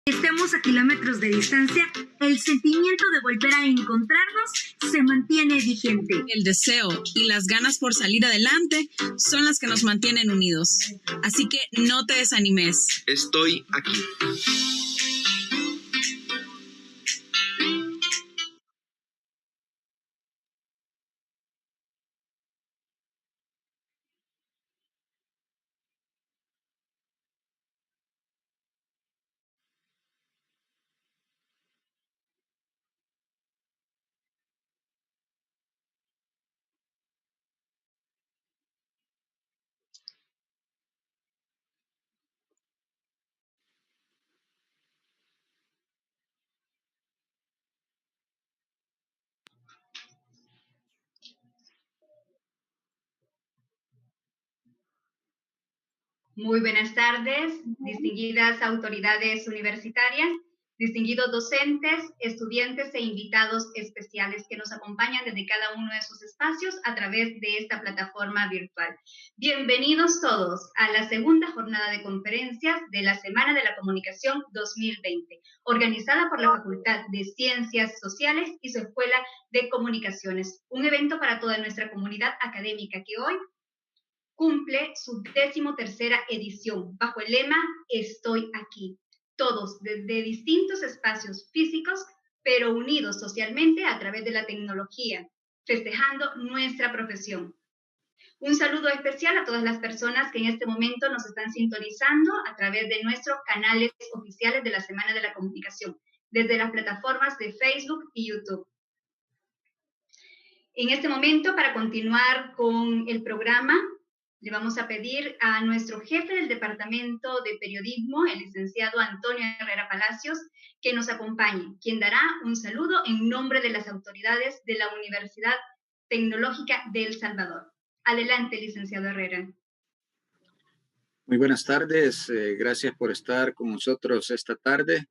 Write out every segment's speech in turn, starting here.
Estemos a kilómetros de distancia, el sentimiento de volver a encontrarnos se mantiene vigente. El deseo y las ganas por salir adelante son las que nos mantienen unidos. Así que no te desanimes. Estoy aquí. Muy buenas tardes, distinguidas autoridades universitarias, distinguidos docentes, estudiantes e invitados especiales que nos acompañan desde cada uno de sus espacios a través de esta plataforma virtual. Bienvenidos todos a la segunda jornada de conferencias de la Semana de la Comunicación 2020, organizada por la Facultad de Ciencias Sociales y su Escuela de Comunicaciones, un evento para toda nuestra comunidad académica que hoy cumple su 13ª edición bajo el lema Estoy aquí. Todos desde distintos espacios físicos, pero unidos socialmente a través de la tecnología, festejando nuestra profesión. Un saludo especial a todas las personas que en este momento nos están sintonizando a través de nuestros canales oficiales de la Semana de la Comunicación, desde las plataformas de Facebook y YouTube. En este momento, para continuar con el programa, le vamos a pedir a nuestro jefe del Departamento de Periodismo, el licenciado Antonio Herrera Palacios, que nos acompañe, quien dará un saludo en nombre de las autoridades de la Universidad Tecnológica de El Salvador. Adelante, licenciado Herrera. Muy buenas tardes, gracias por estar con nosotros esta tarde.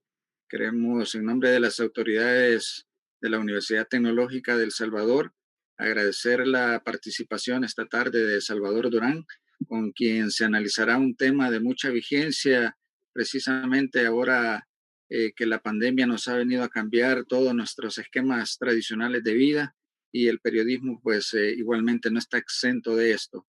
Queremos, en nombre de las autoridades de la Universidad Tecnológica de El Salvador, agradecer la participación esta tarde de Salvador Durán, con quien se analizará un tema de mucha vigencia, precisamente ahora que la pandemia nos ha venido a cambiar todos nuestros esquemas tradicionales de vida y el periodismo pues igualmente no está exento de esto.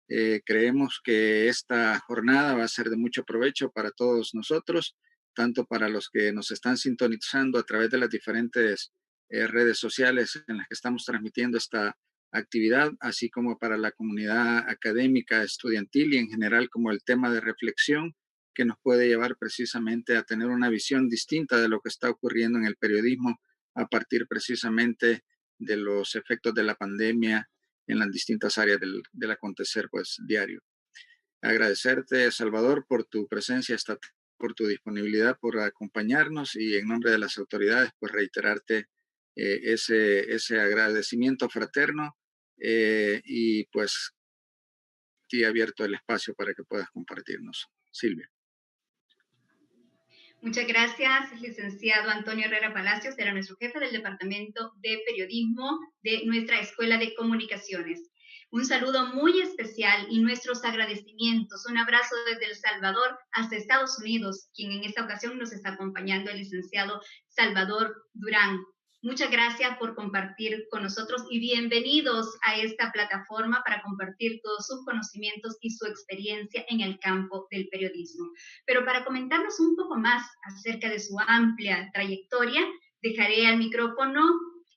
Creemos que esta jornada va a ser de mucho provecho para todos nosotros, tanto para los que nos están sintonizando a través de las diferentes redes sociales en las que estamos transmitiendo esta actividad, así como para la comunidad académica, estudiantil y en general como el tema de reflexión que nos puede llevar precisamente a tener una visión distinta de lo que está ocurriendo en el periodismo a partir precisamente de los efectos de la pandemia en las distintas áreas del acontecer pues diario. Agradecerte, Salvador, por tu presencia, por tu disponibilidad, por acompañarnos y en nombre de las autoridades pues reiterarte ese agradecimiento fraterno y pues te he abierto el espacio para que puedas compartirnos. Silvia. Muchas gracias, licenciado Antonio Herrera Palacios, era nuestro jefe del Departamento de Periodismo de nuestra Escuela de Comunicaciones. Un saludo muy especial y nuestros agradecimientos. Un abrazo desde El Salvador hasta Estados Unidos, quien en esta ocasión nos está acompañando, el licenciado Salvador Durán. Muchas gracias por compartir con nosotros y bienvenidos a esta plataforma para compartir todos sus conocimientos y su experiencia en el campo del periodismo. Pero para comentarnos un poco más acerca de su amplia trayectoria, dejaré al micrófono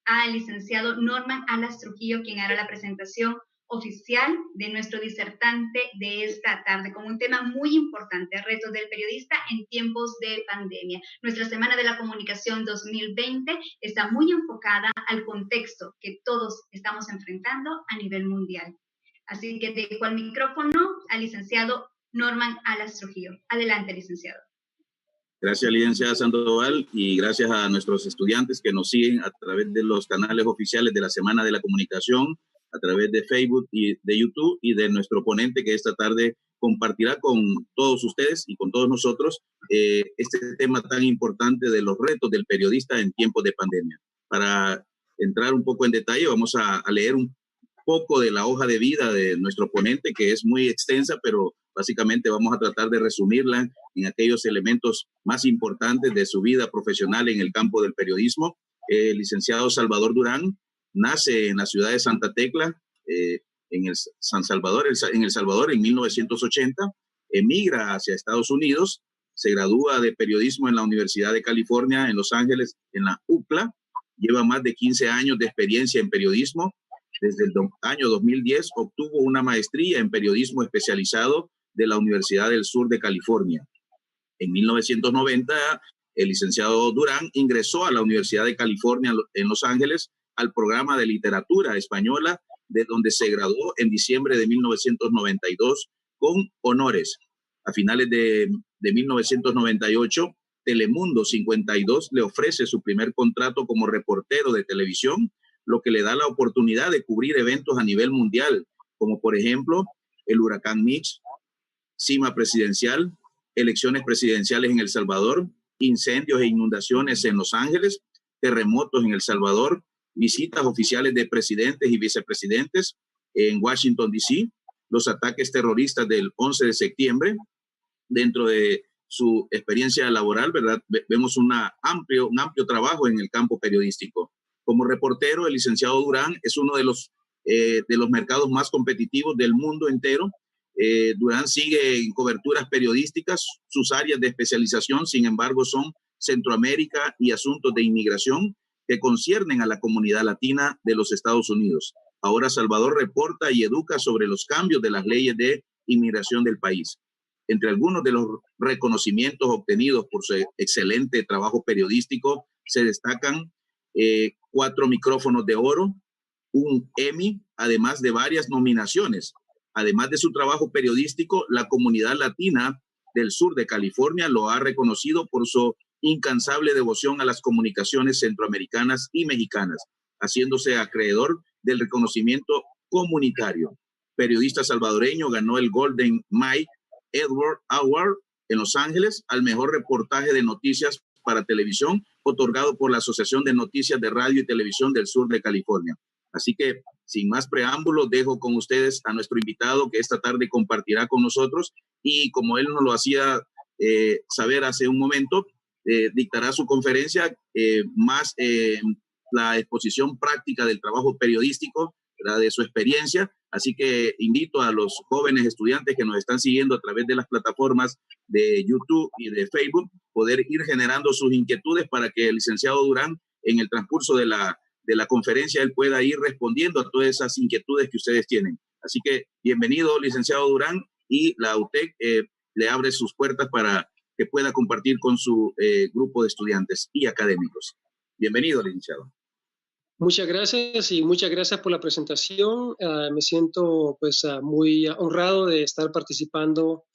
al licenciado Norman Alas Trujillo, quien hará la presentación oficial de nuestro disertante de esta tarde, con un tema muy importante, retos del periodista en tiempos de pandemia. Nuestra Semana de la Comunicación 2020 está muy enfocada al contexto que todos estamos enfrentando a nivel mundial. Así que dejo al micrófono al licenciado Norman Alas Trujillo. Adelante, licenciado. Gracias, licenciada Sandoval, y gracias a nuestros estudiantes que nos siguen a través de los canales oficiales de la Semana de la Comunicación, a través de Facebook y de YouTube, y de nuestro ponente que esta tarde compartirá con todos ustedes y con todos nosotros este tema tan importante de los retos del periodista en tiempos de pandemia. Para entrar un poco en detalle, vamos a leer un poco de la hoja de vida de nuestro ponente, que es muy extensa, pero Básicamente vamos a tratar de resumirla en aquellos elementos más importantes de su vida profesional en el campo del periodismo. El licenciado Salvador Durán nace en la ciudad de Santa Tecla, en El Salvador en 1980, emigra hacia Estados Unidos, se gradúa de periodismo en la Universidad de California en Los Ángeles, en la UCLA, lleva más de 15 años de experiencia en periodismo. Desde el año 2010 obtuvo una maestría en periodismo especializado de la Universidad del Sur de California. En 1990, el licenciado Durán ingresó a la Universidad de California en Los Ángeles al programa de literatura española, de donde se graduó en diciembre de 1992 con honores. A finales de 1998, Telemundo 52 le ofrece su primer contrato como reportero de televisión, lo que le da la oportunidad de cubrir eventos a nivel mundial, como por ejemplo el huracán Mitch, cima presidencial, elecciones presidenciales en El Salvador, incendios e inundaciones en Los Ángeles, terremotos en El Salvador, visitas oficiales de presidentes y vicepresidentes en Washington, D.C., los ataques terroristas del 11 de septiembre. Dentro de su experiencia laboral, ¿verdad? Vemos un amplio trabajo en el campo periodístico. Como reportero, el licenciado Durán es uno de los mercados más competitivos del mundo entero. Durán sigue en coberturas periodísticas. Sus áreas de especialización, sin embargo, son Centroamérica y asuntos de inmigración que conciernen a la comunidad latina de los Estados Unidos. Ahora Salvador reporta y educa sobre los cambios de las leyes de inmigración del país. Entre algunos de los reconocimientos obtenidos por su excelente trabajo periodístico se destacan 4 micrófonos de oro, un Emmy, además de varias nominaciones. Además de su trabajo periodístico, la comunidad latina del sur de California lo ha reconocido por su incansable devoción a las comunicaciones centroamericanas y mexicanas, haciéndose acreedor del reconocimiento comunitario. Periodista salvadoreño, ganó el Golden Mike Edward Award en Los Ángeles al mejor reportaje de noticias para televisión, otorgado por la Asociación de Noticias de Radio y Televisión del Sur de California. Así que, sin más preámbulos, dejo con ustedes a nuestro invitado que esta tarde compartirá con nosotros y, como él nos lo hacía saber hace un momento, dictará su conferencia más la exposición práctica del trabajo periodístico, ¿verdad? De su experiencia. Así que invito a los jóvenes estudiantes que nos están siguiendo a través de las plataformas de YouTube y de Facebook, poder ir generando sus inquietudes para que el licenciado Durán, en el transcurso de la conferencia, él pueda ir respondiendo a todas esas inquietudes que ustedes tienen. Así que bienvenido, licenciado Durán, y la UTEC le abre sus puertas para que pueda compartir con su grupo de estudiantes y académicos. Bienvenido, licenciado. Muchas gracias y muchas gracias por la presentación. Me siento muy honrado de estar participando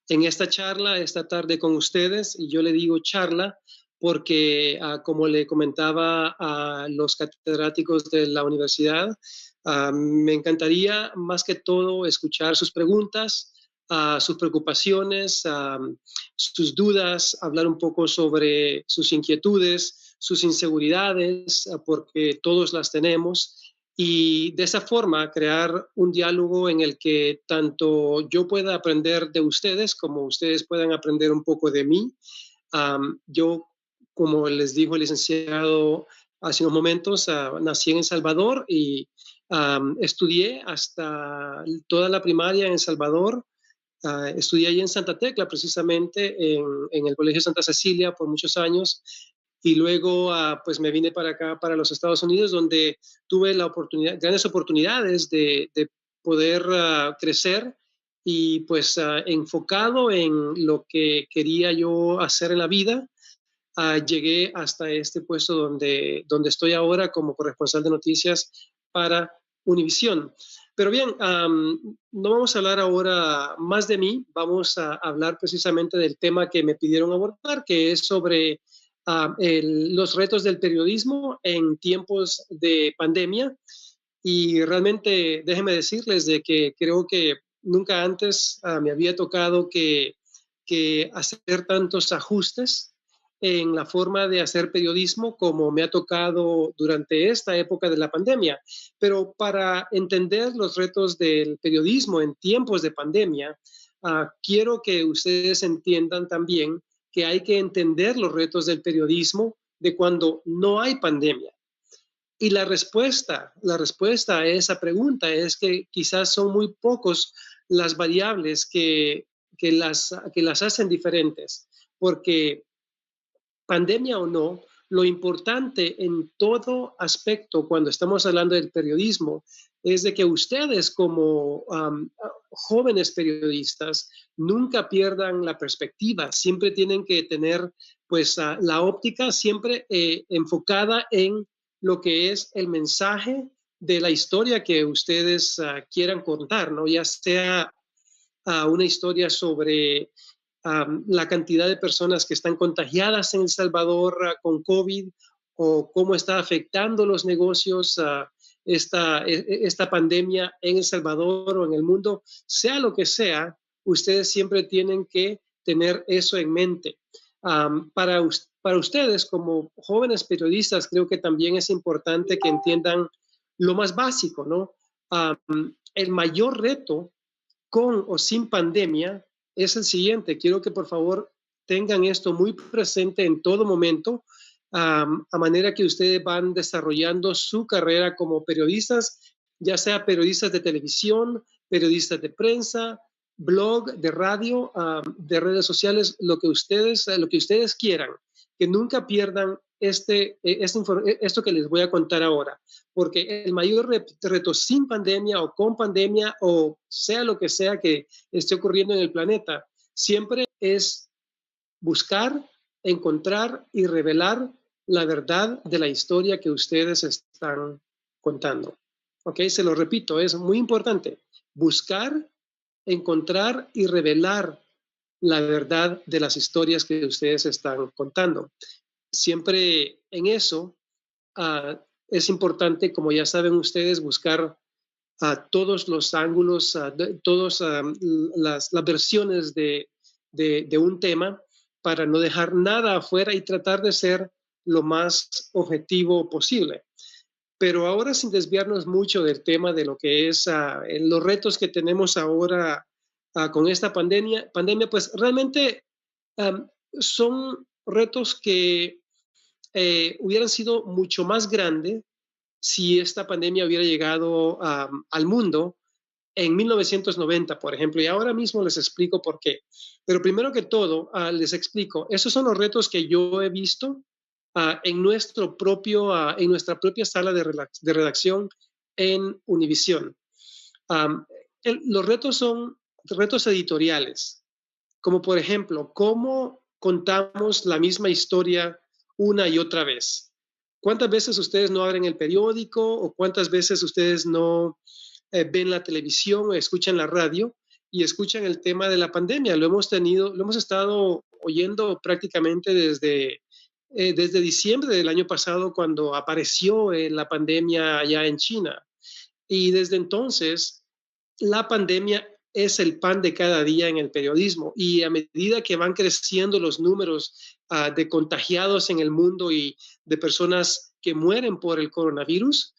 en esta charla esta tarde con ustedes. Y yo le digo charla porque, como le comentaba a los catedráticos de la universidad, me encantaría más que todo escuchar sus preguntas, sus preocupaciones, sus dudas, hablar un poco sobre sus inquietudes, sus inseguridades, porque todos las tenemos, y de esa forma crear un diálogo en el que tanto yo pueda aprender de ustedes como ustedes puedan aprender un poco de mí. Yo, como les dijo el licenciado hace unos momentos, nací en El Salvador y estudié hasta toda la primaria en El Salvador. Estudié allí en Santa Tecla, precisamente en el Colegio Santa Cecilia por muchos años. Y luego pues me vine para acá, para los Estados Unidos, donde tuve grandes oportunidades de poder crecer y pues enfocado en lo que quería yo hacer en la vida, llegué hasta este puesto donde estoy ahora como corresponsal de noticias para Univisión. Pero bien, no vamos a hablar ahora más de mí, vamos a hablar precisamente del tema que me pidieron abordar, que es sobre los retos del periodismo en tiempos de pandemia. Y realmente déjenme decirles de que creo que nunca antes me había tocado que hacer tantos ajustes en la forma de hacer periodismo como me ha tocado durante esta época de la pandemia. Pero para entender los retos del periodismo en tiempos de pandemia, quiero que ustedes entiendan también que hay que entender los retos del periodismo de cuando no hay pandemia. Y la respuesta a esa pregunta es que quizás son muy pocos las variables que las hacen diferentes, porque pandemia o no, lo importante en todo aspecto cuando estamos hablando del periodismo es de que ustedes como jóvenes periodistas nunca pierdan la perspectiva, siempre tienen que tener pues la óptica siempre enfocada en lo que es el mensaje de la historia que ustedes quieran contar, ¿no? Ya sea una historia sobre la cantidad de personas que están contagiadas en El Salvador con COVID o cómo está afectando los negocios esta pandemia en El Salvador o en el mundo, sea lo que sea, ustedes siempre tienen que tener eso en mente. Para ustedes como jóvenes periodistas, creo que también es importante que entiendan lo más básico, ¿no? El mayor reto con o sin pandemia es el siguiente. Quiero que por favor tengan esto muy presente en todo momento, a manera que ustedes van desarrollando su carrera como periodistas, ya sea periodistas de televisión, periodistas de prensa, blog, de radio, de redes sociales, lo que ustedes quieran, que nunca pierdan esto que les voy a contar ahora, porque el mayor reto sin pandemia o con pandemia o sea lo que sea que esté ocurriendo en el planeta, siempre es buscar, encontrar y revelar la verdad de la historia que ustedes están contando. ¿Ok? Se lo repito, es muy importante. Buscar, encontrar y revelar la verdad de las historias que ustedes están contando. Siempre en eso es importante, como ya saben ustedes, buscar todos los ángulos, todas las versiones de un tema para no dejar nada afuera y tratar de ser lo más objetivo posible. Pero ahora, sin desviarnos mucho del tema de lo que es los retos que tenemos ahora con esta pandemia, pues realmente son retos que hubieran sido mucho más grandes si esta pandemia hubiera llegado al mundo en 1990, por ejemplo, y ahora mismo les explico por qué. Pero primero que todo, les explico, esos son los retos que yo he visto en nuestra propia sala de redacción en Univisión. Los retos son retos editoriales, como por ejemplo, cómo contamos la misma historia una y otra vez. ¿Cuántas veces ustedes no abren el periódico o cuántas veces ustedes no ven la televisión o escuchan la radio y escuchan el tema de la pandemia? Lo hemos estado oyendo prácticamente desde diciembre del año pasado, cuando apareció la pandemia allá en China. Y desde entonces, la pandemia es el pan de cada día en el periodismo, y a medida que van creciendo los números de contagiados en el mundo y de personas que mueren por el coronavirus,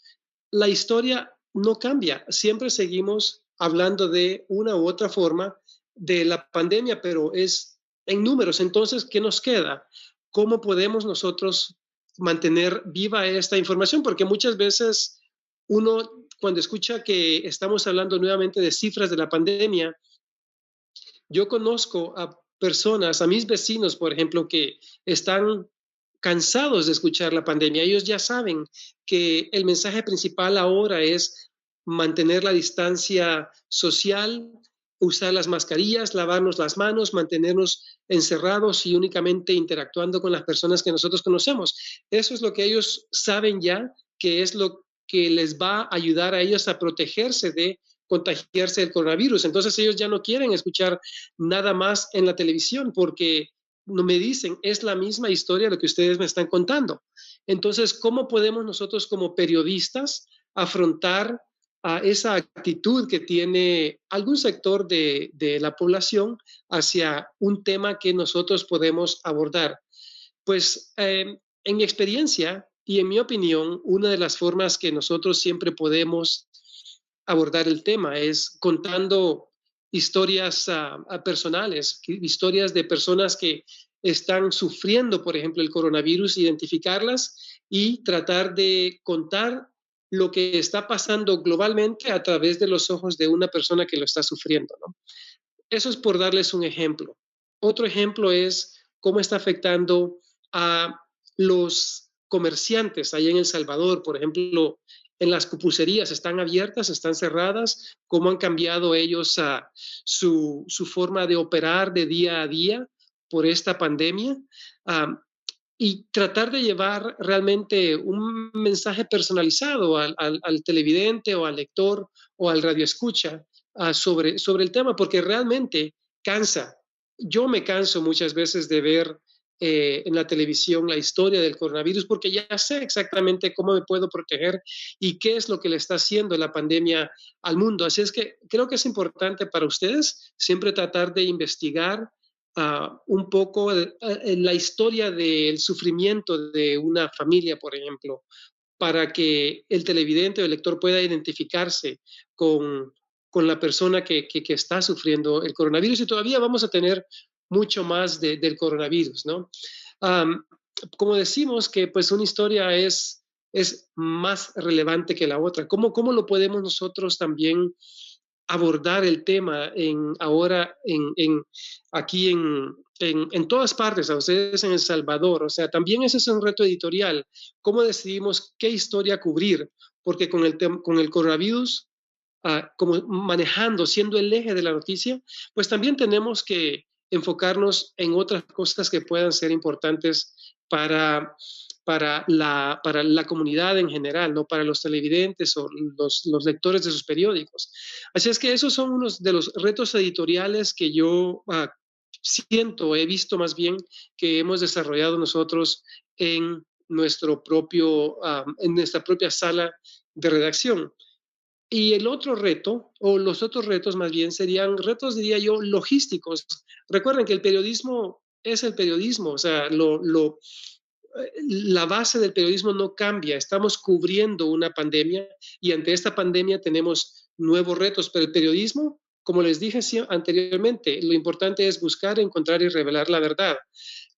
la historia no cambia. Siempre seguimos hablando de una u otra forma de la pandemia, pero es en números. Entonces, ¿qué nos queda? ¿Cómo podemos nosotros mantener viva esta información? Porque muchas veces uno, cuando escucha que estamos hablando nuevamente de cifras de la pandemia, yo conozco a personas, a mis vecinos, por ejemplo, que están cansados de escuchar la pandemia. Ellos ya saben que el mensaje principal ahora es mantener la distancia social, usar las mascarillas, lavarnos las manos, mantenernos encerrados y únicamente interactuando con las personas que nosotros conocemos. Eso es lo que ellos saben ya, que es lo que les va a ayudar a ellos a protegerse de contagiarse del coronavirus. Entonces ellos ya no quieren escuchar nada más en la televisión, porque no me dicen, es la misma historia lo que ustedes me están contando. Entonces, ¿cómo podemos nosotros como periodistas afrontar esa actitud que tiene algún sector de la población hacia un tema que nosotros podemos abordar? Pues en mi experiencia y en mi opinión, una de las formas que nosotros siempre podemos abordar el tema es contando historias personales, historias de personas que están sufriendo, por ejemplo, el coronavirus, identificarlas y tratar de contar lo que está pasando globalmente a través de los ojos de una persona que lo está sufriendo, ¿no? Eso es por darles un ejemplo. Otro ejemplo es cómo está afectando a los comerciantes ahí en El Salvador. Por ejemplo, en las pupuserías, ¿están abiertas, están cerradas? ¿Cómo han cambiado ellos su forma de operar de día a día por esta pandemia? Y tratar de llevar realmente un mensaje personalizado al televidente o al lector o al radioescucha sobre el tema, porque realmente cansa. Yo me canso muchas veces de ver en la televisión la historia del coronavirus, porque ya sé exactamente cómo me puedo proteger y qué es lo que le está haciendo la pandemia al mundo. Así es que creo que es importante para ustedes siempre tratar de investigar un poco la historia del sufrimiento de una familia, por ejemplo, para que el televidente o el lector pueda identificarse con la persona que está sufriendo el coronavirus, y todavía vamos a tener mucho más del coronavirus, ¿no? Como decimos que pues una historia es más relevante que la otra. ¿Cómo lo podemos nosotros también abordar el tema ahora aquí en todas partes, a ustedes en El Salvador? O sea, también ese es un reto editorial. ¿Cómo decidimos qué historia cubrir? Porque con el coronavirus, como manejando, siendo el eje de la noticia, pues también tenemos que enfocarnos en otras cosas que puedan ser importantes para, para la comunidad en general, no para los televidentes o los lectores de sus periódicos. Así es que esos son unos de los retos editoriales que yo he visto más bien que hemos desarrollado nosotros en en nuestra propia sala de redacción. Y el otro reto, o los otros retos más bien, serían retos, diría yo, logísticos. Recuerden que el periodismo es el periodismo, o sea, la base del periodismo no cambia. Estamos cubriendo una pandemia y ante esta pandemia tenemos nuevos retos, pero el periodismo, como les dije anteriormente, lo importante es buscar, encontrar y revelar la verdad.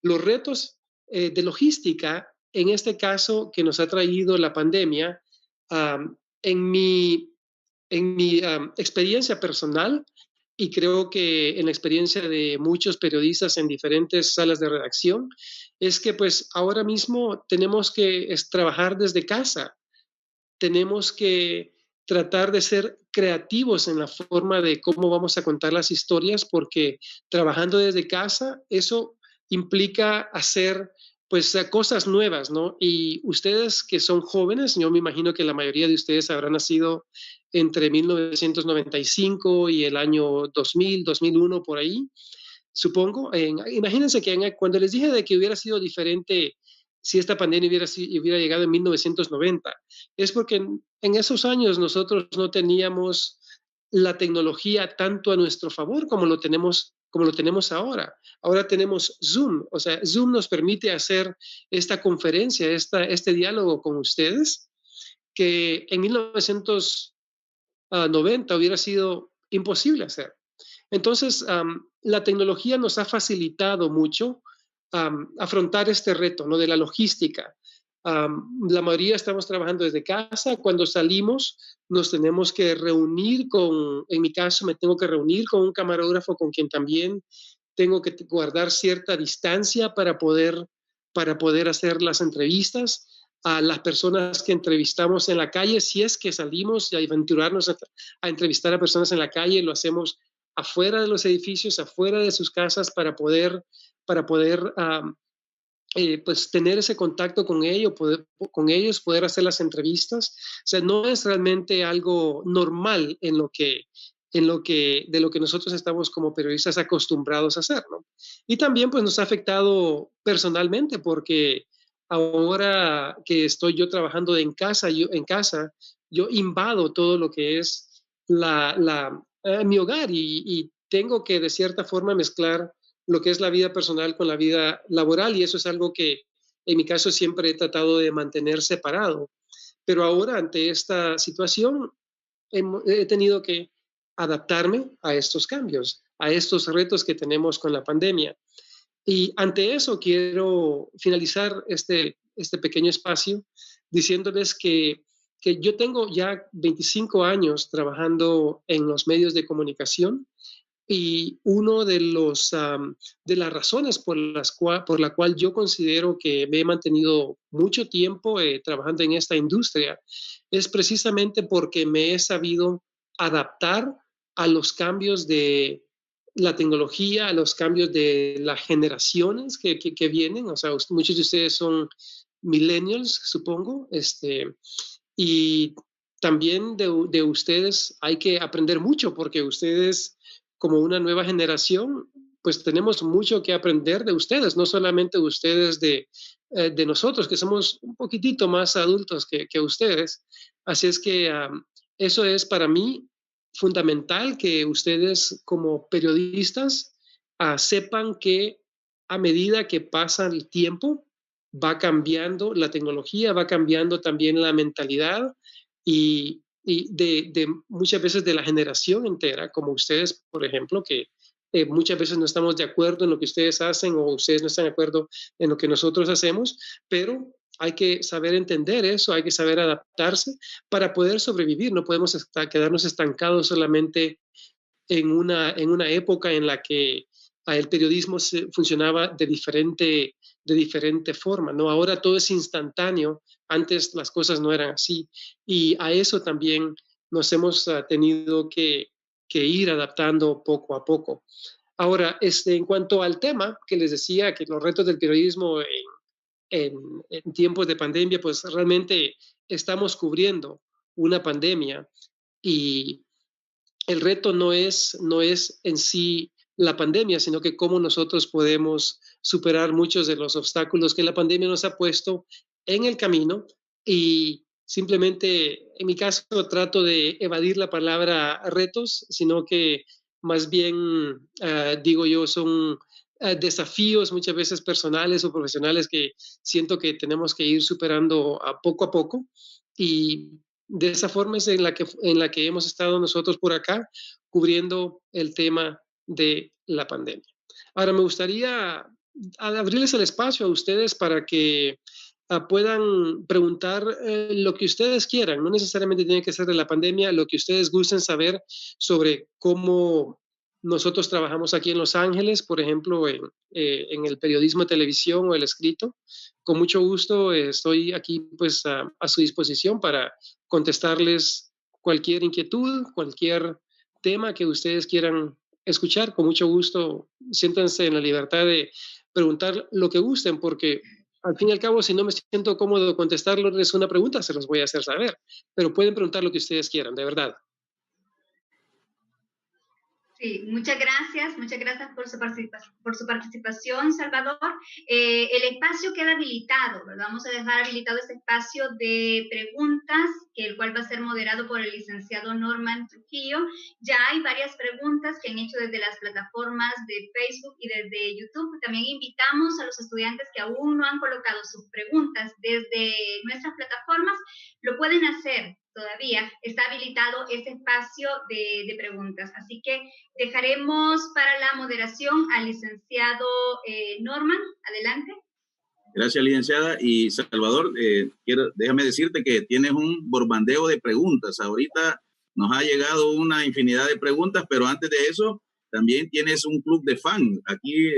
Los retos de logística, en este caso que nos ha traído la pandemia, en mi experiencia personal, y creo que en la experiencia de muchos periodistas en diferentes salas de redacción, es que pues ahora mismo tenemos que trabajar desde casa, tenemos que tratar de ser creativos en la forma de cómo vamos a contar las historias, porque trabajando desde casa, eso implica hacer pues cosas nuevas, ¿no? Y ustedes que son jóvenes, yo me imagino que la mayoría de ustedes habrán nacido entre 1995 y el año 2000, 2001, por ahí, supongo. Imagínense que cuando les dije de que hubiera sido diferente si esta pandemia hubiera llegado en 1990, es porque en esos años nosotros no teníamos la tecnología tanto a nuestro favor como lo tenemos ahora. Ahora tenemos Zoom, o sea, Zoom nos permite hacer esta conferencia, este diálogo con ustedes, que en 1990 hubiera sido imposible hacer. Entonces, la tecnología nos ha facilitado mucho afrontar este reto, ¿no? De la logística. La mayoría estamos trabajando desde casa. Cuando salimos, nos tenemos que reunir en mi caso, me tengo que reunir con un camarógrafo con quien también tengo que guardar cierta distancia para poder hacer las entrevistas. A las personas que entrevistamos en la calle, si es que salimos y aventurarnos a entrevistar a personas en la calle, lo hacemos afuera de los edificios, afuera de sus casas, para poder pues tener ese contacto con ellos, poder hacer las entrevistas. O sea, no es realmente algo normal de lo que nosotros estamos como periodistas acostumbrados a hacer, ¿no? Y también pues nos ha afectado personalmente, porque ahora que estoy yo trabajando en casa, yo invado todo lo que es mi hogar, y tengo que de cierta forma mezclar lo que es la vida personal con la vida laboral, y eso es algo que en mi caso siempre he tratado de mantener separado. Pero ahora ante esta situación he tenido que adaptarme a estos cambios, a estos retos que tenemos con la pandemia. Y ante eso quiero finalizar este pequeño espacio diciéndoles que yo tengo ya 25 años trabajando en los medios de comunicación y uno de las razones por la cual yo considero que me he mantenido mucho tiempo trabajando en esta industria es precisamente porque me he sabido adaptar a los cambios de la tecnología, a los cambios de las generaciones que vienen. O sea, muchos de ustedes son millennials, supongo, y también de ustedes hay que aprender mucho porque ustedes, como una nueva generación, pues tenemos mucho que aprender de ustedes, no solamente ustedes de nosotros, que somos un poquitito más adultos que ustedes. Así es que eso es para mí fundamental, que ustedes como periodistas sepan que a medida que pasa el tiempo, va cambiando la tecnología, va cambiando también la mentalidad y de muchas veces de la generación entera, como ustedes, por ejemplo, que muchas veces no estamos de acuerdo en lo que ustedes hacen o ustedes no están de acuerdo en lo que nosotros hacemos, pero hay que saber entender eso, hay que saber adaptarse para poder sobrevivir. No podemos quedarnos estancados solamente en una época en la que el periodismo funcionaba de diferente forma, ¿no? Ahora todo es instantáneo, antes las cosas no eran así, y a eso también nos hemos tenido que ir adaptando poco a poco. Ahora, en cuanto al tema que les decía, que los retos del periodismo en tiempos de pandemia, pues realmente estamos cubriendo una pandemia y el reto no es en sí la pandemia, sino que cómo nosotros podemos superar muchos de los obstáculos que la pandemia nos ha puesto en el camino. Y simplemente, en mi caso, trato de evadir la palabra retos, sino que más bien, digo yo, son desafíos muchas veces personales o profesionales que siento que tenemos que ir superando poco a poco. Y de esa forma es en la que hemos estado nosotros por acá cubriendo el tema de la pandemia. Ahora, me gustaría abrirles el espacio a ustedes para que puedan preguntar lo que ustedes quieran. No necesariamente tiene que ser de la pandemia, lo que ustedes gusten saber sobre cómo nosotros trabajamos aquí en Los Ángeles, por ejemplo, en el periodismo de televisión o el escrito. Con mucho gusto estoy aquí pues a su disposición para contestarles cualquier inquietud, cualquier tema que ustedes quieran escuchar. Con mucho gusto, siéntanse en la libertad de preguntar lo que gusten, porque al fin y al cabo, si no me siento cómodo contestarles una pregunta, se los voy a hacer saber, pero pueden preguntar lo que ustedes quieran, de verdad. Sí, muchas gracias por su participación, Salvador. El espacio queda habilitado, ¿verdad? Vamos a dejar habilitado este espacio de preguntas, el cual va a ser moderado por el licenciado Norman Trujillo. Ya hay varias preguntas que han hecho desde las plataformas de Facebook y desde YouTube. También invitamos a los estudiantes que aún no han colocado sus preguntas desde nuestras plataformas, lo pueden hacer. Todavía está habilitado este espacio de preguntas. Así que dejaremos para la moderación al licenciado Norman. Adelante. Gracias, licenciada. Y Salvador, déjame decirte que tienes un bombardeo de preguntas. Ahorita nos ha llegado una infinidad de preguntas, pero antes de eso, también tienes un club de fans. Aquí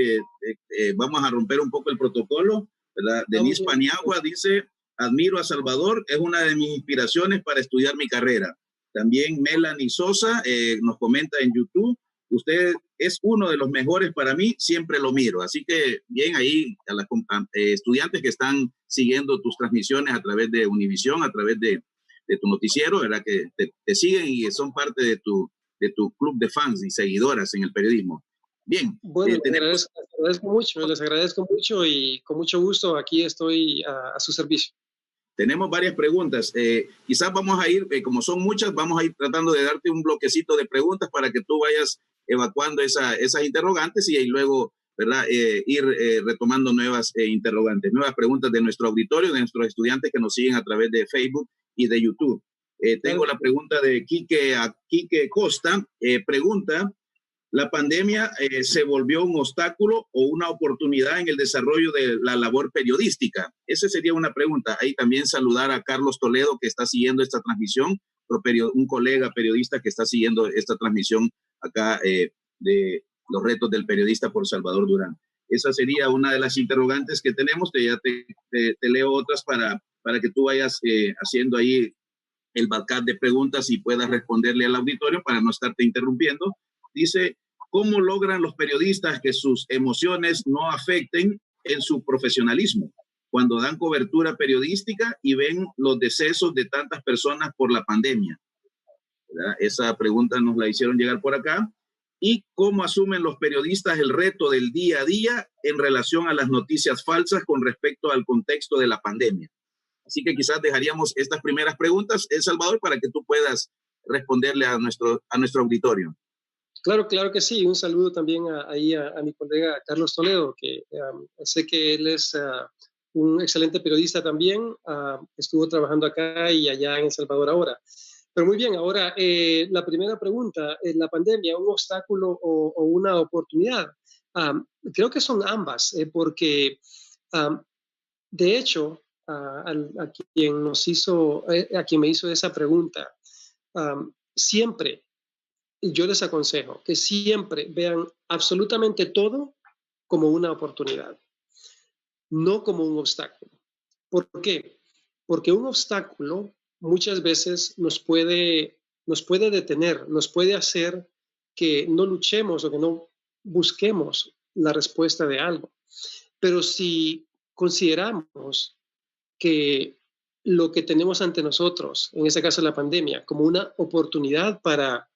vamos a romper un poco el protocolo, ¿verdad? Denise Paniagua dice: admiro a Salvador, es una de mis inspiraciones para estudiar mi carrera. También Melanie Sosa nos comenta en YouTube: usted es uno de los mejores para mí, siempre lo miro. Así que bien ahí a los estudiantes que están siguiendo tus transmisiones a través de Univisión, a través de tu noticiero, ¿verdad? Que te siguen y son parte de tu club de fans y seguidoras en el periodismo. Bien. Bueno, les agradezco mucho y con mucho gusto aquí estoy a su servicio. Tenemos varias preguntas. Quizás vamos a ir, como son muchas, vamos a ir tratando de darte un bloquecito de preguntas para que tú vayas evacuando esas interrogantes y luego, ¿verdad? Ir retomando nuevas interrogantes, nuevas preguntas de nuestro auditorio, de nuestros estudiantes que nos siguen a través de Facebook y de YouTube. Tengo la pregunta de Quique Costa. Pregunta, ¿la pandemia se volvió un obstáculo o una oportunidad en el desarrollo de la labor periodística? Esa sería una pregunta. Ahí también saludar a Carlos Toledo, que está siguiendo esta transmisión, un colega periodista que está siguiendo esta transmisión acá de los retos del periodista por Salvador Durán. Esa sería una de las interrogantes que tenemos. Te leo otras para que tú vayas haciendo ahí el balcón de preguntas y puedas responderle al auditorio para no estarte interrumpiendo. Dice, ¿cómo logran los periodistas que sus emociones no afecten en su profesionalismo cuando dan cobertura periodística y ven los decesos de tantas personas por la pandemia? ¿Verdad? Esa pregunta nos la hicieron llegar por acá. ¿Y cómo asumen los periodistas el reto del día a día en relación a las noticias falsas con respecto al contexto de la pandemia? Así que quizás dejaríamos estas primeras preguntas, El Salvador, para que tú puedas responderle a nuestro auditorio. Claro que sí. Un saludo también a mi colega Carlos Toledo, que sé que él es un excelente periodista también. Estuvo trabajando acá y allá en El Salvador ahora. Pero muy bien, ahora la primera pregunta, ¿la pandemia un obstáculo o una oportunidad? Creo que son ambas, porque de hecho, a quien me hizo esa pregunta, siempre yo les aconsejo que siempre vean absolutamente todo como una oportunidad, no como un obstáculo. ¿Por qué? Porque un obstáculo muchas veces nos puede detener, nos puede hacer que no luchemos o que no busquemos la respuesta de algo. Pero si consideramos que lo que tenemos ante nosotros, en este caso la pandemia, como una oportunidad para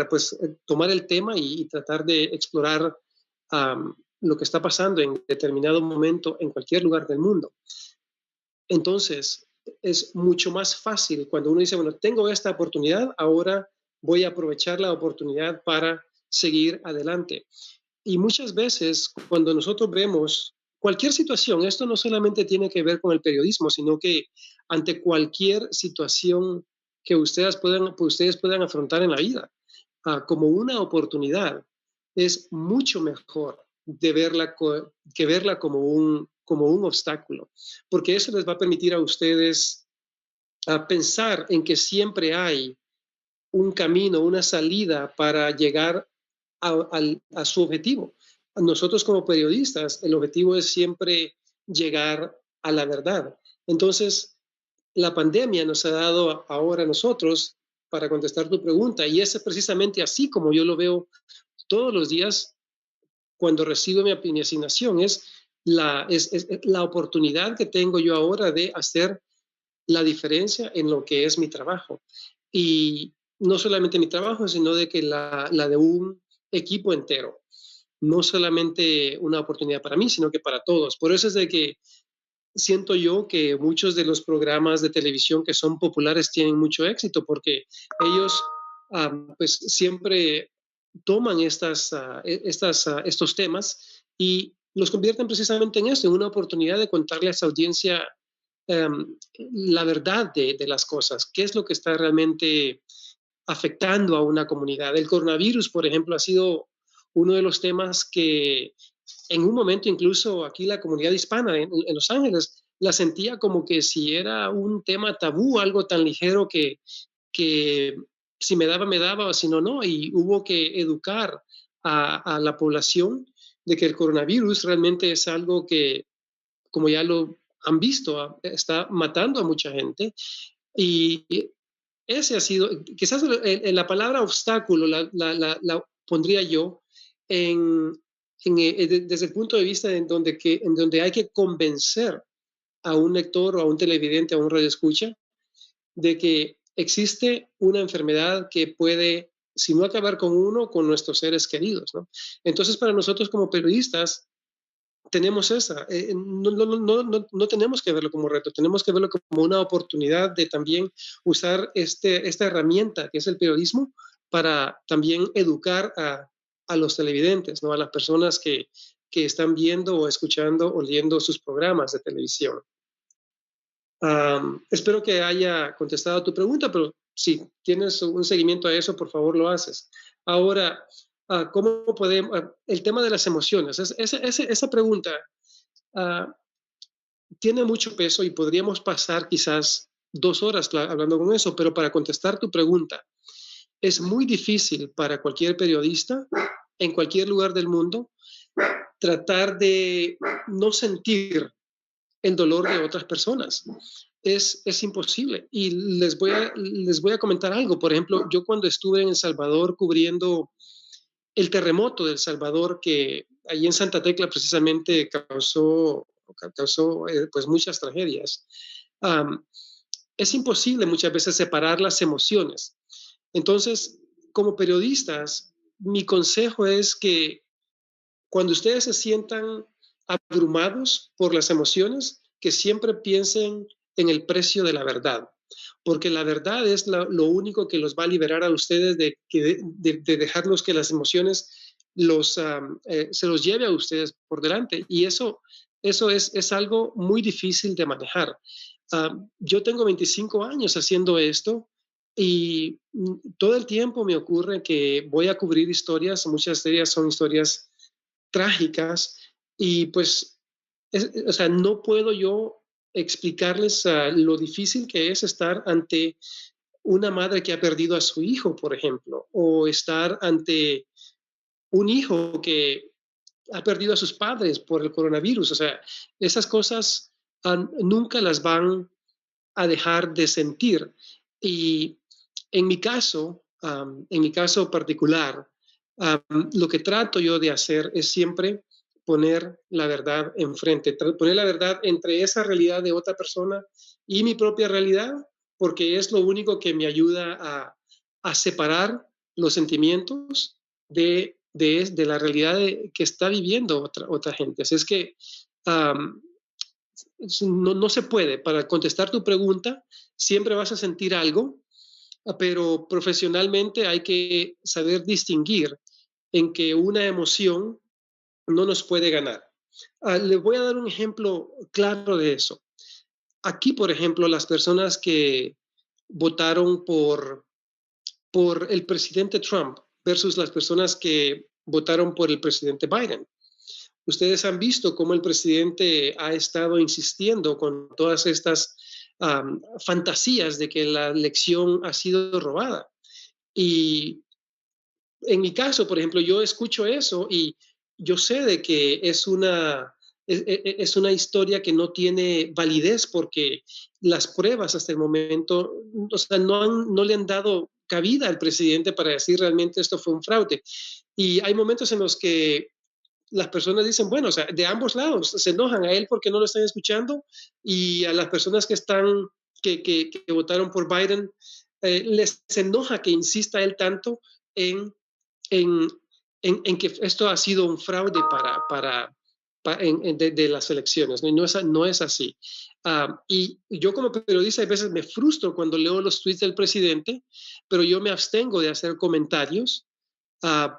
pues, tomar el tema y tratar de explorar lo que está pasando en determinado momento en cualquier lugar del mundo. Entonces, es mucho más fácil cuando uno dice, bueno, tengo esta oportunidad, ahora voy a aprovechar la oportunidad para seguir adelante. Y muchas veces cuando nosotros vemos cualquier situación, esto no solamente tiene que ver con el periodismo, sino que ante cualquier situación que ustedes puedan afrontar en la vida como una oportunidad, es mucho mejor que verla como un obstáculo, porque eso les va a permitir a ustedes pensar en que siempre hay un camino, una salida para llegar a su objetivo. Nosotros como periodistas, el objetivo es siempre llegar a la verdad. Entonces, la pandemia nos ha dado ahora a nosotros, para contestar tu pregunta, y es precisamente así como yo lo veo todos los días cuando recibo mi asignación, es la oportunidad que tengo yo ahora de hacer la diferencia en lo que es mi trabajo. Y no solamente mi trabajo, sino de que la de un equipo entero. No solamente una oportunidad para mí, sino que para todos. Por eso es de que siento yo que muchos de los programas de televisión que son populares tienen mucho éxito, porque ellos pues siempre toman estos temas y los convierten precisamente en esto, en una oportunidad de contarle a esa audiencia la verdad de las cosas, qué es lo que está realmente afectando a una comunidad. El coronavirus, por ejemplo, ha sido uno de los temas que en un momento incluso aquí la comunidad hispana en Los Ángeles la sentía como que si era un tema tabú, algo tan ligero que si me daba, o si no, no. Y hubo que educar a la población de que el coronavirus realmente es algo que, como ya lo han visto, está matando a mucha gente. Y ese ha sido, quizás la palabra obstáculo la pondría yo desde el punto de vista en donde hay que convencer a un lector o a un televidente, a un radioescucha, de que existe una enfermedad que puede, si no acabar con uno, con nuestros seres queridos, ¿no? Entonces, para nosotros como periodistas, tenemos no tenemos que verlo como reto, tenemos que verlo como una oportunidad de también usar esta herramienta que es el periodismo para también educar a los televidentes, ¿no? A las personas que están viendo o escuchando o leyendo sus programas de televisión. Espero que haya contestado a tu pregunta, pero si tienes un seguimiento a eso, por favor lo haces. Ahora, ¿cómo podemos? El tema de las emociones, esa pregunta tiene mucho peso y podríamos pasar quizás 2 horas hablando con eso, pero para contestar tu pregunta, es muy difícil para cualquier periodista en cualquier lugar del mundo tratar de no sentir el dolor de otras personas. Es imposible. Y les voy a comentar algo. Por ejemplo, yo cuando estuve en El Salvador cubriendo el terremoto de El Salvador, que ahí en Santa Tecla precisamente causó pues muchas tragedias, es imposible muchas veces separar las emociones. Entonces, como periodistas, mi consejo es que cuando ustedes se sientan abrumados por las emociones, que siempre piensen en el precio de la verdad, porque la verdad es lo único que los va a liberar a ustedes de dejarlos que las emociones se los lleve a ustedes por delante. Y eso es algo muy difícil de manejar. Yo tengo 25 años haciendo esto y todo el tiempo me ocurre que voy a cubrir historias, muchas de ellas son historias trágicas y pues, o sea, no puedo yo explicarles lo difícil que es estar ante una madre que ha perdido a su hijo, por ejemplo, o estar ante un hijo que ha perdido a sus padres por el coronavirus. O sea, esas cosas nunca las van a dejar de sentir. Y en mi caso particular, lo que trato yo de hacer es siempre poner la verdad enfrente, poner la verdad entre esa realidad de otra persona y mi propia realidad, porque es lo único que me ayuda a separar los sentimientos de la realidad que está viviendo otra gente. Así es que no se puede. Para contestar tu pregunta, siempre vas a sentir algo, pero profesionalmente hay que saber distinguir en que una emoción no nos puede ganar. Les voy a dar un ejemplo claro de eso. Aquí, por ejemplo, las personas que votaron por el presidente Trump versus las personas que votaron por el presidente Biden. Ustedes han visto cómo el presidente ha estado insistiendo con todas estas fantasías de que la elección ha sido robada. Y en mi caso, por ejemplo, yo escucho eso y yo sé de que es una historia que no tiene validez porque las pruebas hasta el momento, o sea, no le han dado cabida al presidente para decir realmente esto fue un fraude. Y hay momentos en los que las personas dicen, bueno, o sea, de ambos lados, se enojan a él porque no lo están escuchando y a las personas que votaron por Biden, les enoja que insista él tanto en que esto ha sido un fraude de las elecciones, ¿no? Y no es así. Y yo como periodista a veces me frustro cuando leo los tweets del presidente, pero yo me abstengo de hacer comentarios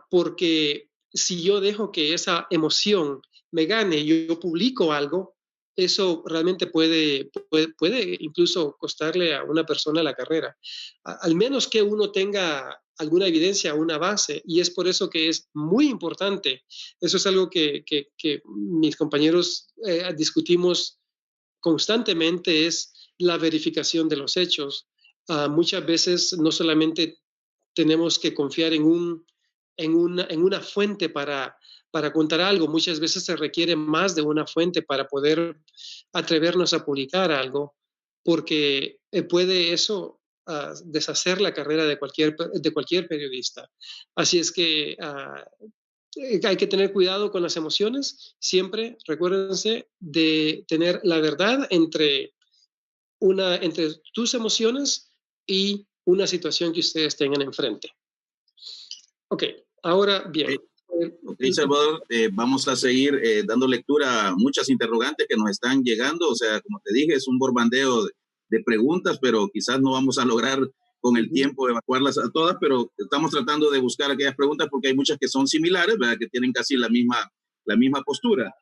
porque si yo dejo que esa emoción me gane y yo publico algo, eso realmente puede incluso costarle a una persona la carrera. Al menos que uno tenga alguna evidencia, una base, y es por eso que es muy importante. Eso es algo que mis compañeros discutimos constantemente, es la verificación de los hechos. Muchas veces no solamente tenemos que confiar en una fuente para contar algo, muchas veces se requiere más de una fuente para poder atrevernos a publicar algo, porque puede eso deshacer la carrera de cualquier periodista. Así es que hay que tener cuidado con las emociones. Siempre recuérdense de tener la verdad entre tus emociones y una situación que ustedes tengan enfrente. Ok, ahora bien. Ok, Salvador, vamos a seguir dando lectura a muchas interrogantes que nos están llegando. O sea, como te dije, es un bombardeo de preguntas, pero quizás no vamos a lograr con el tiempo evacuarlas a todas, pero estamos tratando de buscar aquellas preguntas porque hay muchas que son similares, ¿verdad? Que tienen casi la misma postura.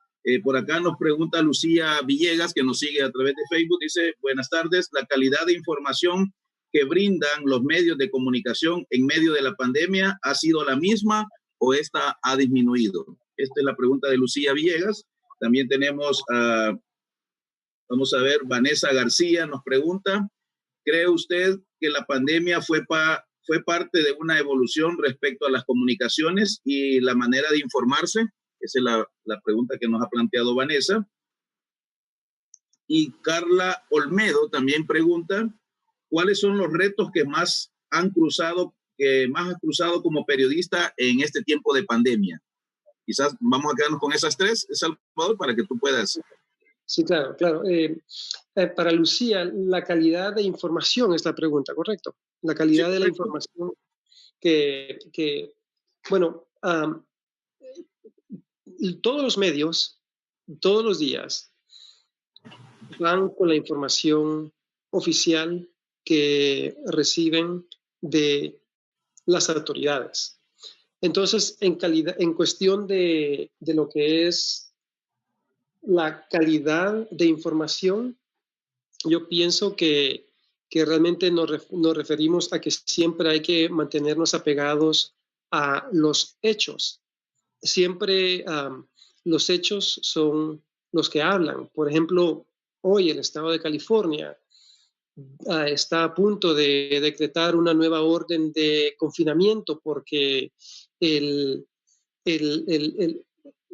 Por acá nos pregunta Lucía Villegas, que nos sigue a través de Facebook. Dice, buenas tardes, ¿la calidad de información que brindan los medios de comunicación en medio de la pandemia ha sido la misma o esta ha disminuido? Esta es la pregunta de Lucía Villegas. También tenemos, vamos a ver, Vanessa García nos pregunta, ¿cree usted que la pandemia fue parte de una evolución respecto a las comunicaciones y la manera de informarse? Esa es la pregunta que nos ha planteado Vanessa. Y Carla Olmedo también pregunta, ¿cuáles son los retos que más has cruzado como periodista en este tiempo de pandemia? Quizás vamos a quedarnos con esas tres, Salvador, para que tú puedas. Sí, claro, claro. Para Lucía, la calidad de información es la pregunta, ¿correcto? La calidad de la información bueno, todos los medios, todos los días, van con la información oficial que reciben de las autoridades. Entonces, en cuestión de lo que es la calidad de información, yo pienso que realmente nos referimos a que siempre hay que mantenernos apegados a los hechos. Siempre los hechos son los que hablan. Por ejemplo, hoy el estado de California está a punto de decretar una nueva orden de confinamiento porque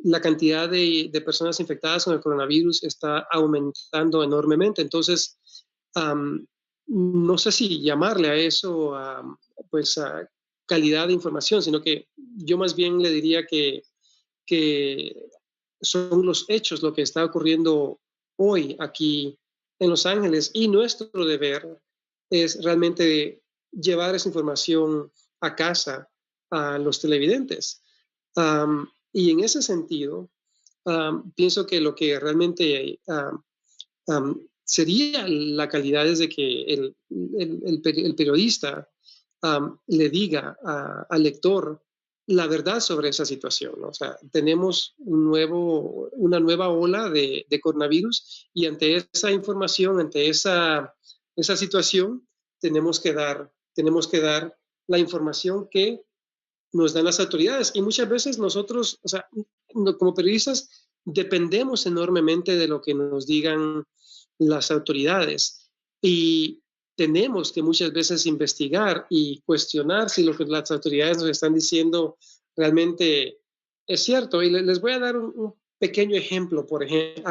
la cantidad de personas infectadas con el coronavirus está aumentando enormemente. Entonces, no sé si llamarle a eso a calidad de información, sino que yo más bien le diría que son los hechos lo que está ocurriendo hoy aquí en Los Ángeles, y nuestro deber es realmente llevar esa información a casa a los televidentes. Y en ese sentido, pienso que lo que realmente sería la calidad es de que el periodista le diga al lector la verdad sobre esa situación, ¿no? O sea, tenemos una nueva ola de coronavirus, y ante esa información, ante esa situación, tenemos que dar la información que nos dan las autoridades. Y muchas veces nosotros, o sea, como periodistas, dependemos enormemente de lo que nos digan las autoridades, y tenemos que muchas veces investigar y cuestionar si lo que las autoridades nos están diciendo realmente es cierto. Y les voy a dar un pequeño ejemplo, por ejemplo,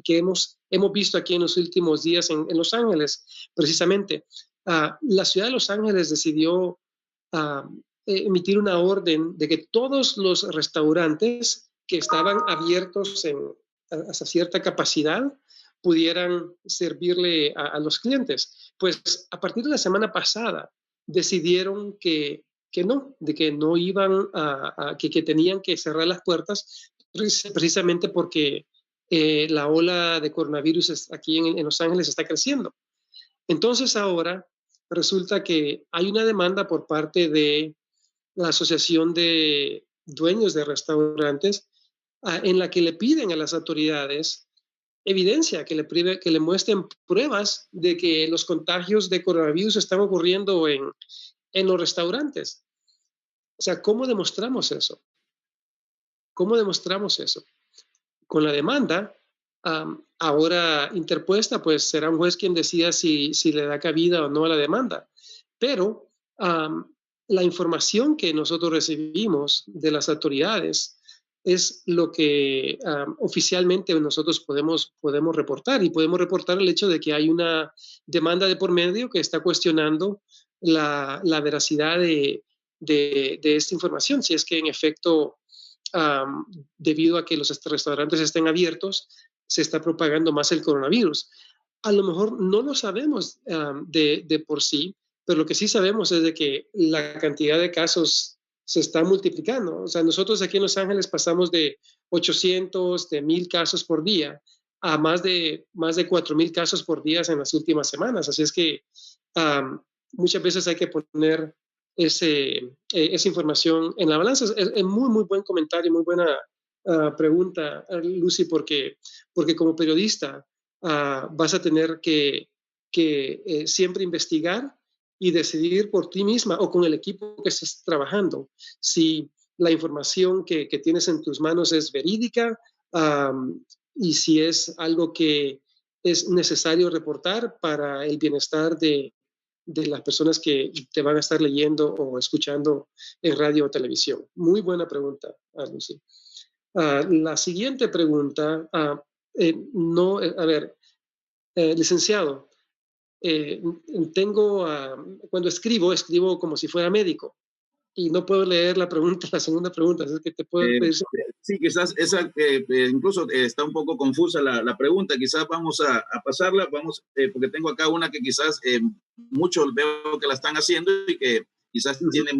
que hemos visto aquí en los últimos días en Los Ángeles, precisamente. La ciudad de Los Ángeles decidió emitir una orden de que todos los restaurantes que estaban abiertos hasta cierta capacidad pudieran servirle a los clientes. Pues a partir de la semana pasada decidieron que no iban que tenían que cerrar las puertas, precisamente porque la ola de coronavirus aquí en Los Ángeles está creciendo. Entonces ahora resulta que hay una demanda por parte de la Asociación de Dueños de Restaurantes en la que le piden a las autoridades evidencia, que le muestren pruebas de que los contagios de coronavirus están ocurriendo en los restaurantes. O sea, ¿cómo demostramos eso? ¿Cómo demostramos eso? Con la demanda ahora interpuesta, pues será un juez quien decida si le da cabida o no a la demanda. Pero la información que nosotros recibimos de las autoridades es lo que oficialmente nosotros podemos reportar, y podemos reportar el hecho de que hay una demanda de por medio que está cuestionando la veracidad de esta información, si es que en efecto, debido a que los restaurantes estén abiertos, se está propagando más el coronavirus. A lo mejor no lo sabemos de por sí, pero lo que sí sabemos es de que la cantidad de casos se está multiplicando. O sea, nosotros aquí en Los Ángeles pasamos de 800, de 1,000 casos por día a más de 4,000 casos por día en las últimas semanas. Así es que muchas veces hay que poner esa información en la balanza. Es muy, muy buen comentario, muy buena pregunta, Lucy, porque como periodista vas a tener que siempre investigar y decidir por ti misma o con el equipo que estés trabajando si la información que tienes en tus manos es verídica y si es algo que es necesario reportar para el bienestar de las personas que te van a estar leyendo o escuchando en radio o televisión. Muy buena pregunta, Lucy. La siguiente pregunta, licenciado, cuando escribo como si fuera médico y no puedo leer la segunda pregunta, así que te puedo pedir. Sí, quizás esa, incluso está un poco confusa la pregunta, quizás vamos a pasarla, porque tengo acá una que quizás muchos veo que la están haciendo y que quizás tiene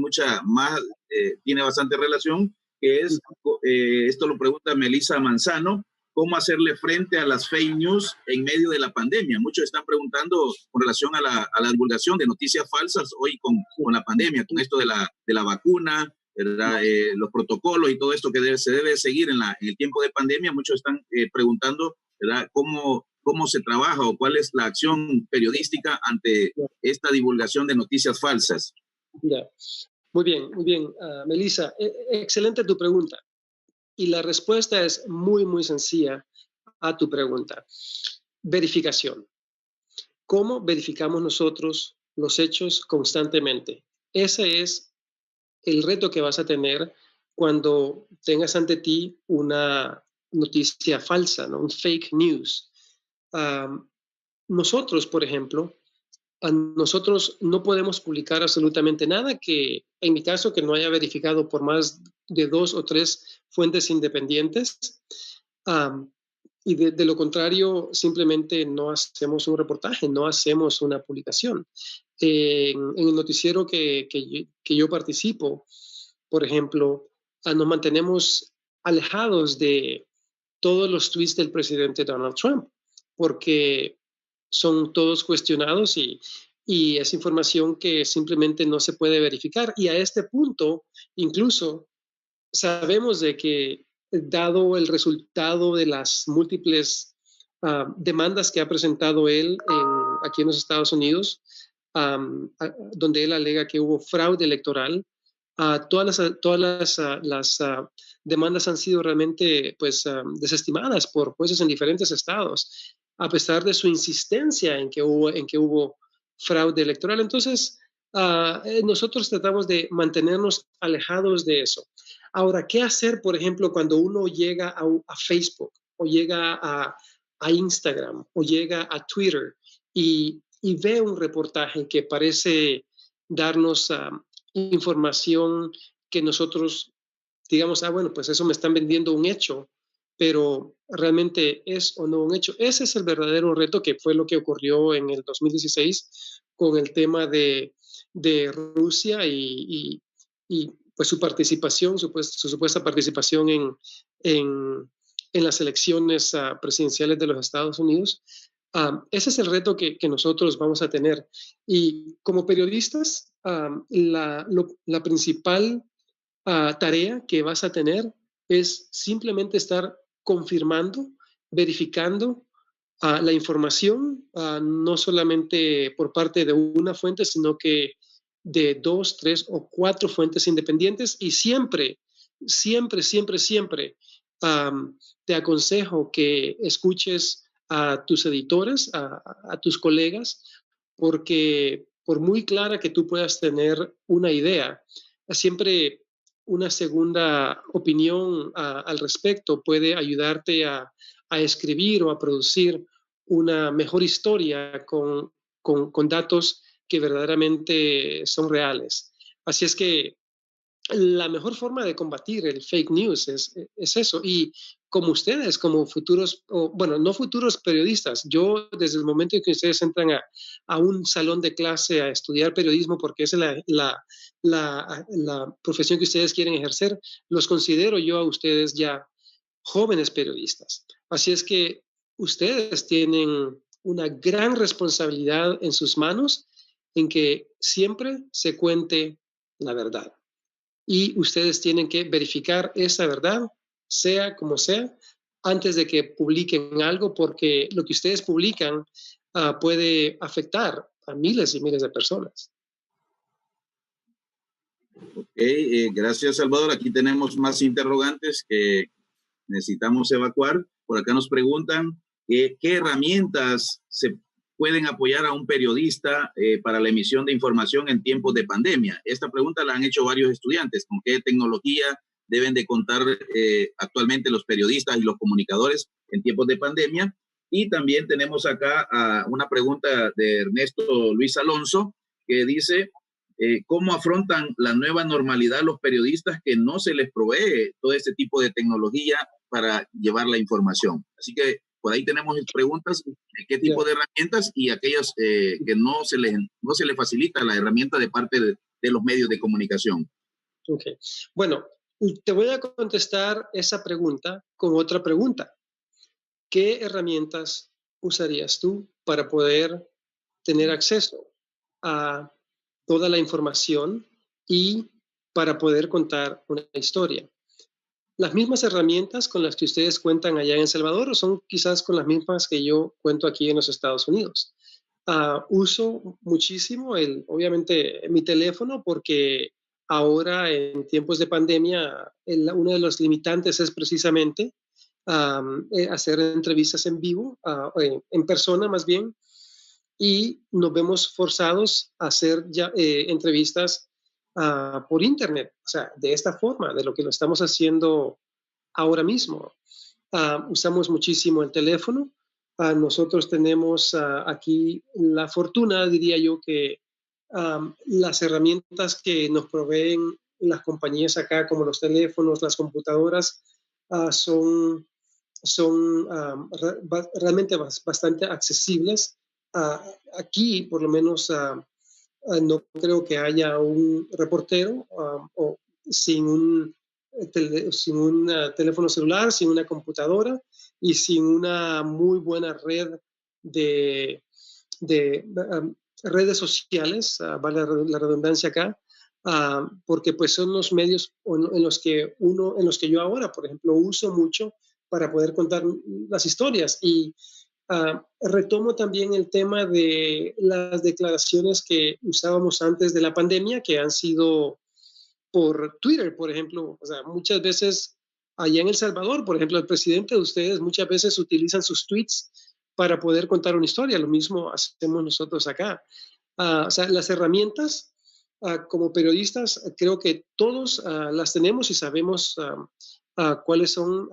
tiene bastante relación, que es, esto lo pregunta Melissa Manzano, ¿cómo hacerle frente a las fake news en medio de la pandemia? Muchos están preguntando con relación a la divulgación de noticias falsas hoy con la pandemia, con esto de la vacuna, ¿verdad? Los protocolos y todo esto que se debe seguir en el tiempo de pandemia. Muchos están preguntando, ¿verdad? ¿Cómo se trabaja o cuál es la acción periodística ante esta divulgación de noticias falsas? Yeah. Muy bien, Melissa, excelente tu pregunta. Y la respuesta es muy, muy sencilla a tu pregunta. Verificación. ¿Cómo verificamos nosotros los hechos constantemente? Ese es el reto que vas a tener cuando tengas ante ti una noticia falsa, ¿no? Un fake news. Nosotros, por ejemplo, nosotros no podemos publicar absolutamente nada que, en mi caso, que no haya verificado por más de 2 o 3 fuentes independientes. Y de lo contrario, simplemente no hacemos un reportaje, no hacemos una publicación. En el noticiero que yo participo, por ejemplo, nos mantenemos alejados de todos los tweets del presidente Donald Trump, porque son todos cuestionados y es información que simplemente no se puede verificar. Y a este punto, incluso, sabemos de que, dado el resultado de las múltiples demandas que ha presentado él aquí en los Estados Unidos, donde él alega que hubo fraude electoral, todas las demandas han sido realmente desestimadas por jueces en diferentes estados, a pesar de su insistencia en que hubo fraude electoral. Entonces, nosotros tratamos de mantenernos alejados de eso. Ahora, ¿qué hacer, por ejemplo, cuando uno llega a Facebook o llega a Instagram o llega a Twitter y ve un reportaje que parece darnos información que nosotros digamos, bueno, pues eso me están vendiendo un hecho, pero realmente es o no un hecho? Ese es el verdadero reto, que fue lo que ocurrió en el 2016 con el tema de Rusia y pues su participación, su supuesta participación en las elecciones presidenciales de los Estados Unidos. Ese es el reto que nosotros vamos a tener. Y como periodistas, la principal tarea que vas a tener es simplemente estar confirmando, verificando la información, no solamente por parte de una fuente, sino que de 2, 3 o 4 fuentes independientes. Y siempre te aconsejo que escuches a tus editores, a tus colegas, porque por muy clara que tú puedas tener una idea, siempre una segunda opinión al respecto puede ayudarte a escribir o a producir una mejor historia con datos que verdaderamente son reales. Así es que la mejor forma de combatir el fake news es eso. Y como ustedes, como futuros, bueno, no futuros periodistas, yo desde el momento en que ustedes entran a un salón de clase a estudiar periodismo, porque esa es la profesión que ustedes quieren ejercer, los considero yo a ustedes ya jóvenes periodistas. Así es que ustedes tienen una gran responsabilidad en sus manos en que siempre se cuente la verdad. Y ustedes tienen que verificar esa verdad sea como sea, antes de que publiquen algo, porque lo que ustedes publican puede afectar a miles y miles de personas. Gracias, Salvador. Aquí tenemos más interrogantes que necesitamos evacuar. Por acá nos preguntan qué herramientas se pueden apoyar a un periodista para la emisión de información en tiempos de pandemia. Esta pregunta la han hecho varios estudiantes. ¿Con qué tecnología deben de contar actualmente los periodistas y los comunicadores en tiempos de pandemia? Y también tenemos acá una pregunta de Ernesto Luis Alonso, que dice, ¿cómo afrontan la nueva normalidad los periodistas que no se les provee todo este tipo de tecnología para llevar la información? Así que por ahí tenemos preguntas de qué tipo de herramientas y aquellas que no se les facilita la herramienta de parte de los medios de comunicación. Okay. Bueno, te voy a contestar esa pregunta con otra pregunta. ¿Qué herramientas usarías tú para poder tener acceso a toda la información y para poder contar una historia? ¿Las mismas herramientas con las que ustedes cuentan allá en El Salvador o son quizás con las mismas que yo cuento aquí en los Estados Unidos? Uso muchísimo, obviamente, mi teléfono porque ahora en tiempos de pandemia uno de los limitantes es precisamente hacer entrevistas en vivo, en persona más bien, y nos vemos forzados a hacer ya entrevistas por internet, o sea, de esta forma, de lo que lo estamos haciendo ahora mismo. Usamos muchísimo el teléfono. Nosotros tenemos aquí la fortuna, diría yo, que las herramientas que nos proveen las compañías acá, como los teléfonos, las computadoras, son realmente bastante accesibles. Aquí, por lo menos, no creo que haya un reportero sin un teléfono celular, sin una computadora y sin una muy buena red de redes sociales, vale la redundancia acá, porque pues son los medios en los que yo ahora, por ejemplo, uso mucho para poder contar las historias. Y retomo también el tema de las declaraciones que usábamos antes de la pandemia, que han sido por Twitter, por ejemplo. O sea, muchas veces allá en El Salvador, por ejemplo, el presidente de ustedes muchas veces utilizan sus tweets para poder contar una historia. Lo mismo hacemos nosotros acá. O sea, las herramientas como periodistas, creo que todos las tenemos y sabemos cuáles son,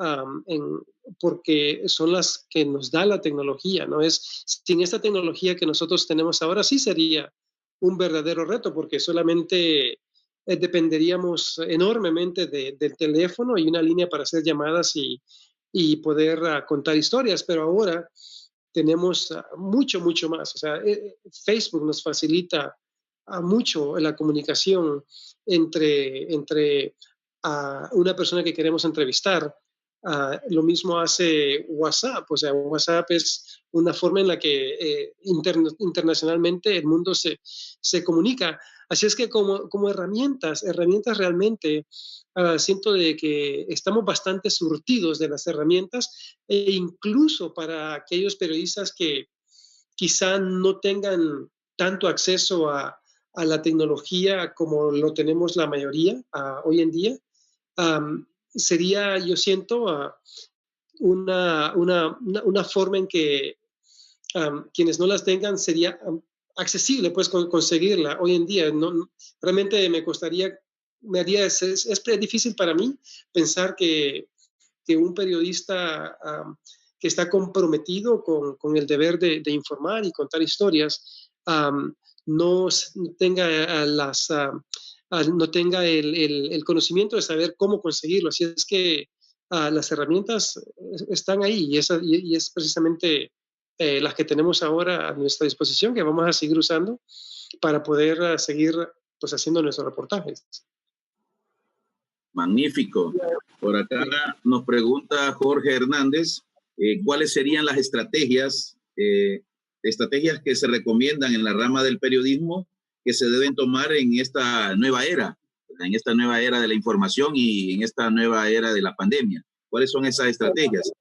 porque son las que nos da la tecnología, ¿no? Sin esta tecnología que nosotros tenemos ahora, sí sería un verdadero reto, porque solamente dependeríamos enormemente del teléfono y una línea para hacer llamadas y poder contar historias, pero ahora tenemos mucho más. O sea, Facebook nos facilita mucho la comunicación entre una persona que queremos entrevistar. Lo mismo hace WhatsApp. O sea, WhatsApp es una forma en la que internacionalmente el mundo se comunica. Así es que como herramientas realmente siento de que estamos bastante surtidos de las herramientas, e incluso para aquellos periodistas que quizá no tengan tanto acceso a la tecnología como lo tenemos la mayoría hoy en día, sería, yo siento, una forma en que quienes no las tengan sería accesible pues conseguirla hoy en día. No, realmente es difícil para mí pensar que un periodista que está comprometido con el deber de informar y contar historias no tenga no tenga el conocimiento de saber cómo conseguirlo. Así es que las herramientas están ahí y es precisamente las que tenemos ahora a nuestra disposición, que vamos a seguir usando para poder seguir pues, haciendo nuestros reportajes. Magnífico. Por acá nos pregunta Jorge Hernández, ¿cuáles serían las estrategias que se recomiendan en la rama del periodismo que se deben tomar en esta nueva era de la información y en esta nueva era de la pandemia? cuáles son esas estrategias.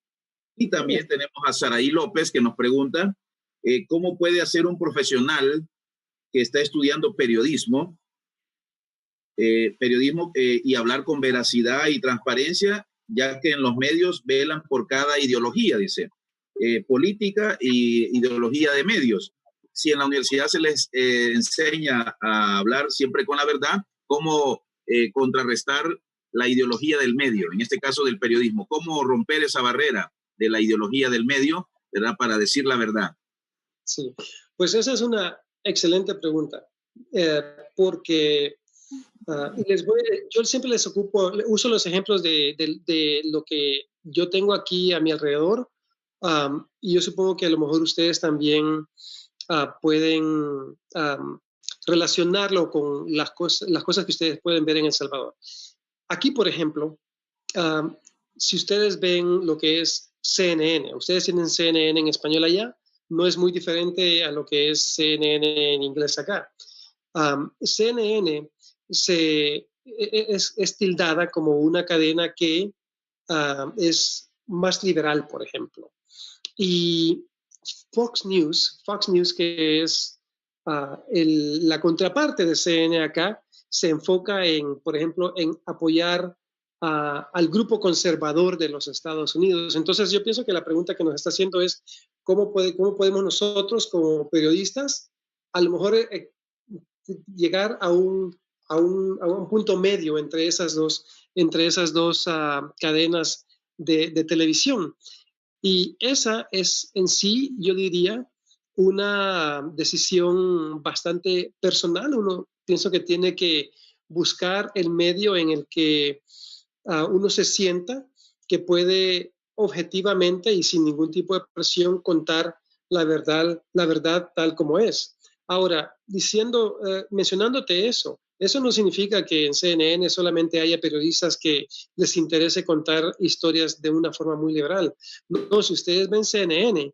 Y también tenemos a Saraí López que nos pregunta cómo puede hacer un profesional que está estudiando periodismo y hablar con veracidad y transparencia, ya que en los medios velan por cada ideología, dice, política y ideología de medios. Si en la universidad se les enseña a hablar siempre con la verdad, ¿cómo contrarrestar la ideología del medio, en este caso del periodismo? ¿Cómo romper esa barrera de la ideología del medio, ¿verdad?, para decir la verdad? Sí, pues esa es una excelente pregunta, porque yo siempre uso los ejemplos de lo que yo tengo aquí a mi alrededor, y yo supongo que a lo mejor ustedes también pueden relacionarlo con las cosas que ustedes pueden ver en El Salvador. Aquí, por ejemplo, si ustedes ven lo que es CNN, ustedes tienen CNN en español allá, no es muy diferente a lo que es CNN en inglés acá. CNN es tildada como una cadena que es más liberal, por ejemplo. Y Fox News, que es la contraparte de CNN acá, se enfoca en, por ejemplo, en apoyar al grupo conservador de los Estados Unidos. Entonces yo pienso que la pregunta que nos está haciendo es cómo podemos nosotros como periodistas a lo mejor llegar a un punto medio entre esas dos cadenas de televisión. Y esa es en sí, yo diría, una decisión bastante personal. Uno pienso que tiene que buscar el medio en el que uno se sienta que puede objetivamente y sin ningún tipo de presión contar la verdad tal como es. Ahora, mencionándote eso no significa que en CNN solamente haya periodistas que les interese contar historias de una forma muy liberal. No, si ustedes ven CNN,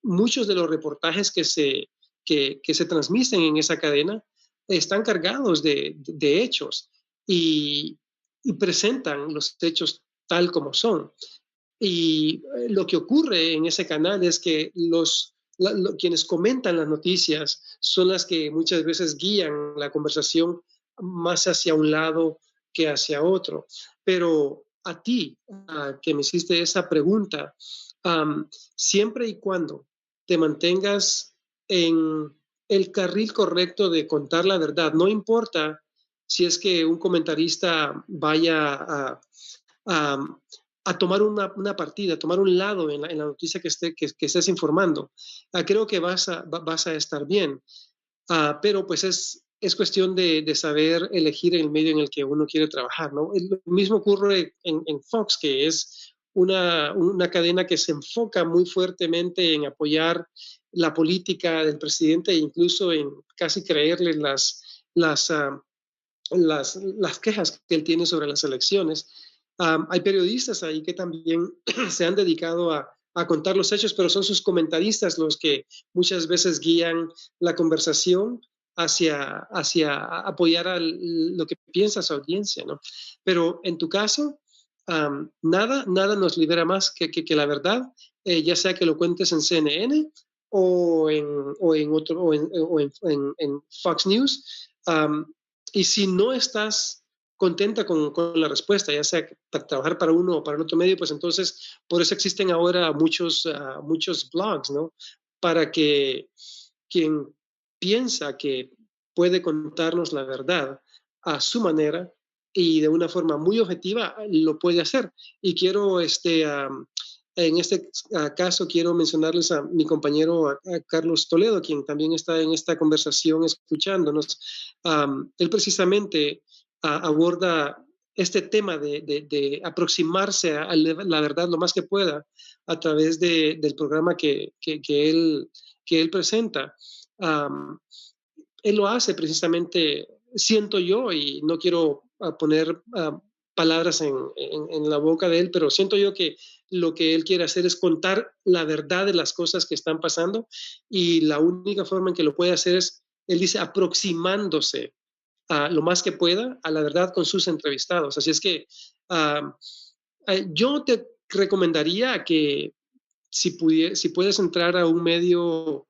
muchos de los reportajes que se transmiten en esa cadena están cargados de hechos y presentan los hechos tal como son. Y lo que ocurre en ese canal es que quienes comentan las noticias son las que muchas veces guían la conversación más hacia un lado que hacia otro. Pero a ti, que me hiciste esa pregunta, siempre y cuando te mantengas en el carril correcto de contar la verdad, no importa si es que un comentarista vaya a tomar una partida, a tomar un lado en la noticia que estés informando. Creo que vas a estar bien, pero pues es cuestión de saber elegir el medio en el que uno quiere trabajar, ¿no? Lo mismo ocurre en Fox, que es una cadena que se enfoca muy fuertemente en apoyar la política del presidente e incluso en casi creerle las quejas que él tiene sobre las elecciones. Hay periodistas ahí que también se han dedicado a contar los hechos, pero son sus comentaristas los que muchas veces guían la conversación hacia apoyar lo que piensa su audiencia, ¿no? Pero en tu caso, nada nos libera más que la verdad, ya sea que lo cuentes en CNN o en Fox News. Y si no estás contenta con la respuesta, ya sea para trabajar para uno o para el otro medio, pues entonces por eso existen ahora muchos blogs, ¿no? Para que quien piensa que puede contarnos la verdad a su manera y de una forma muy objetiva, lo puede hacer. Y quiero, en este caso, quiero mencionarles a mi compañero a Carlos Toledo, quien también está en esta conversación escuchándonos. Él precisamente aborda este tema de aproximarse a la verdad lo más que pueda a través del programa que él presenta. Él lo hace precisamente, siento yo, y no quiero poner palabras en la boca de él, pero siento yo que lo que él quiere hacer es contar la verdad de las cosas que están pasando, y la única forma en que lo puede hacer es, él dice, aproximándose lo más que pueda a la verdad con sus entrevistados. Así es que Yo te recomendaría que si puedes entrar a un medio,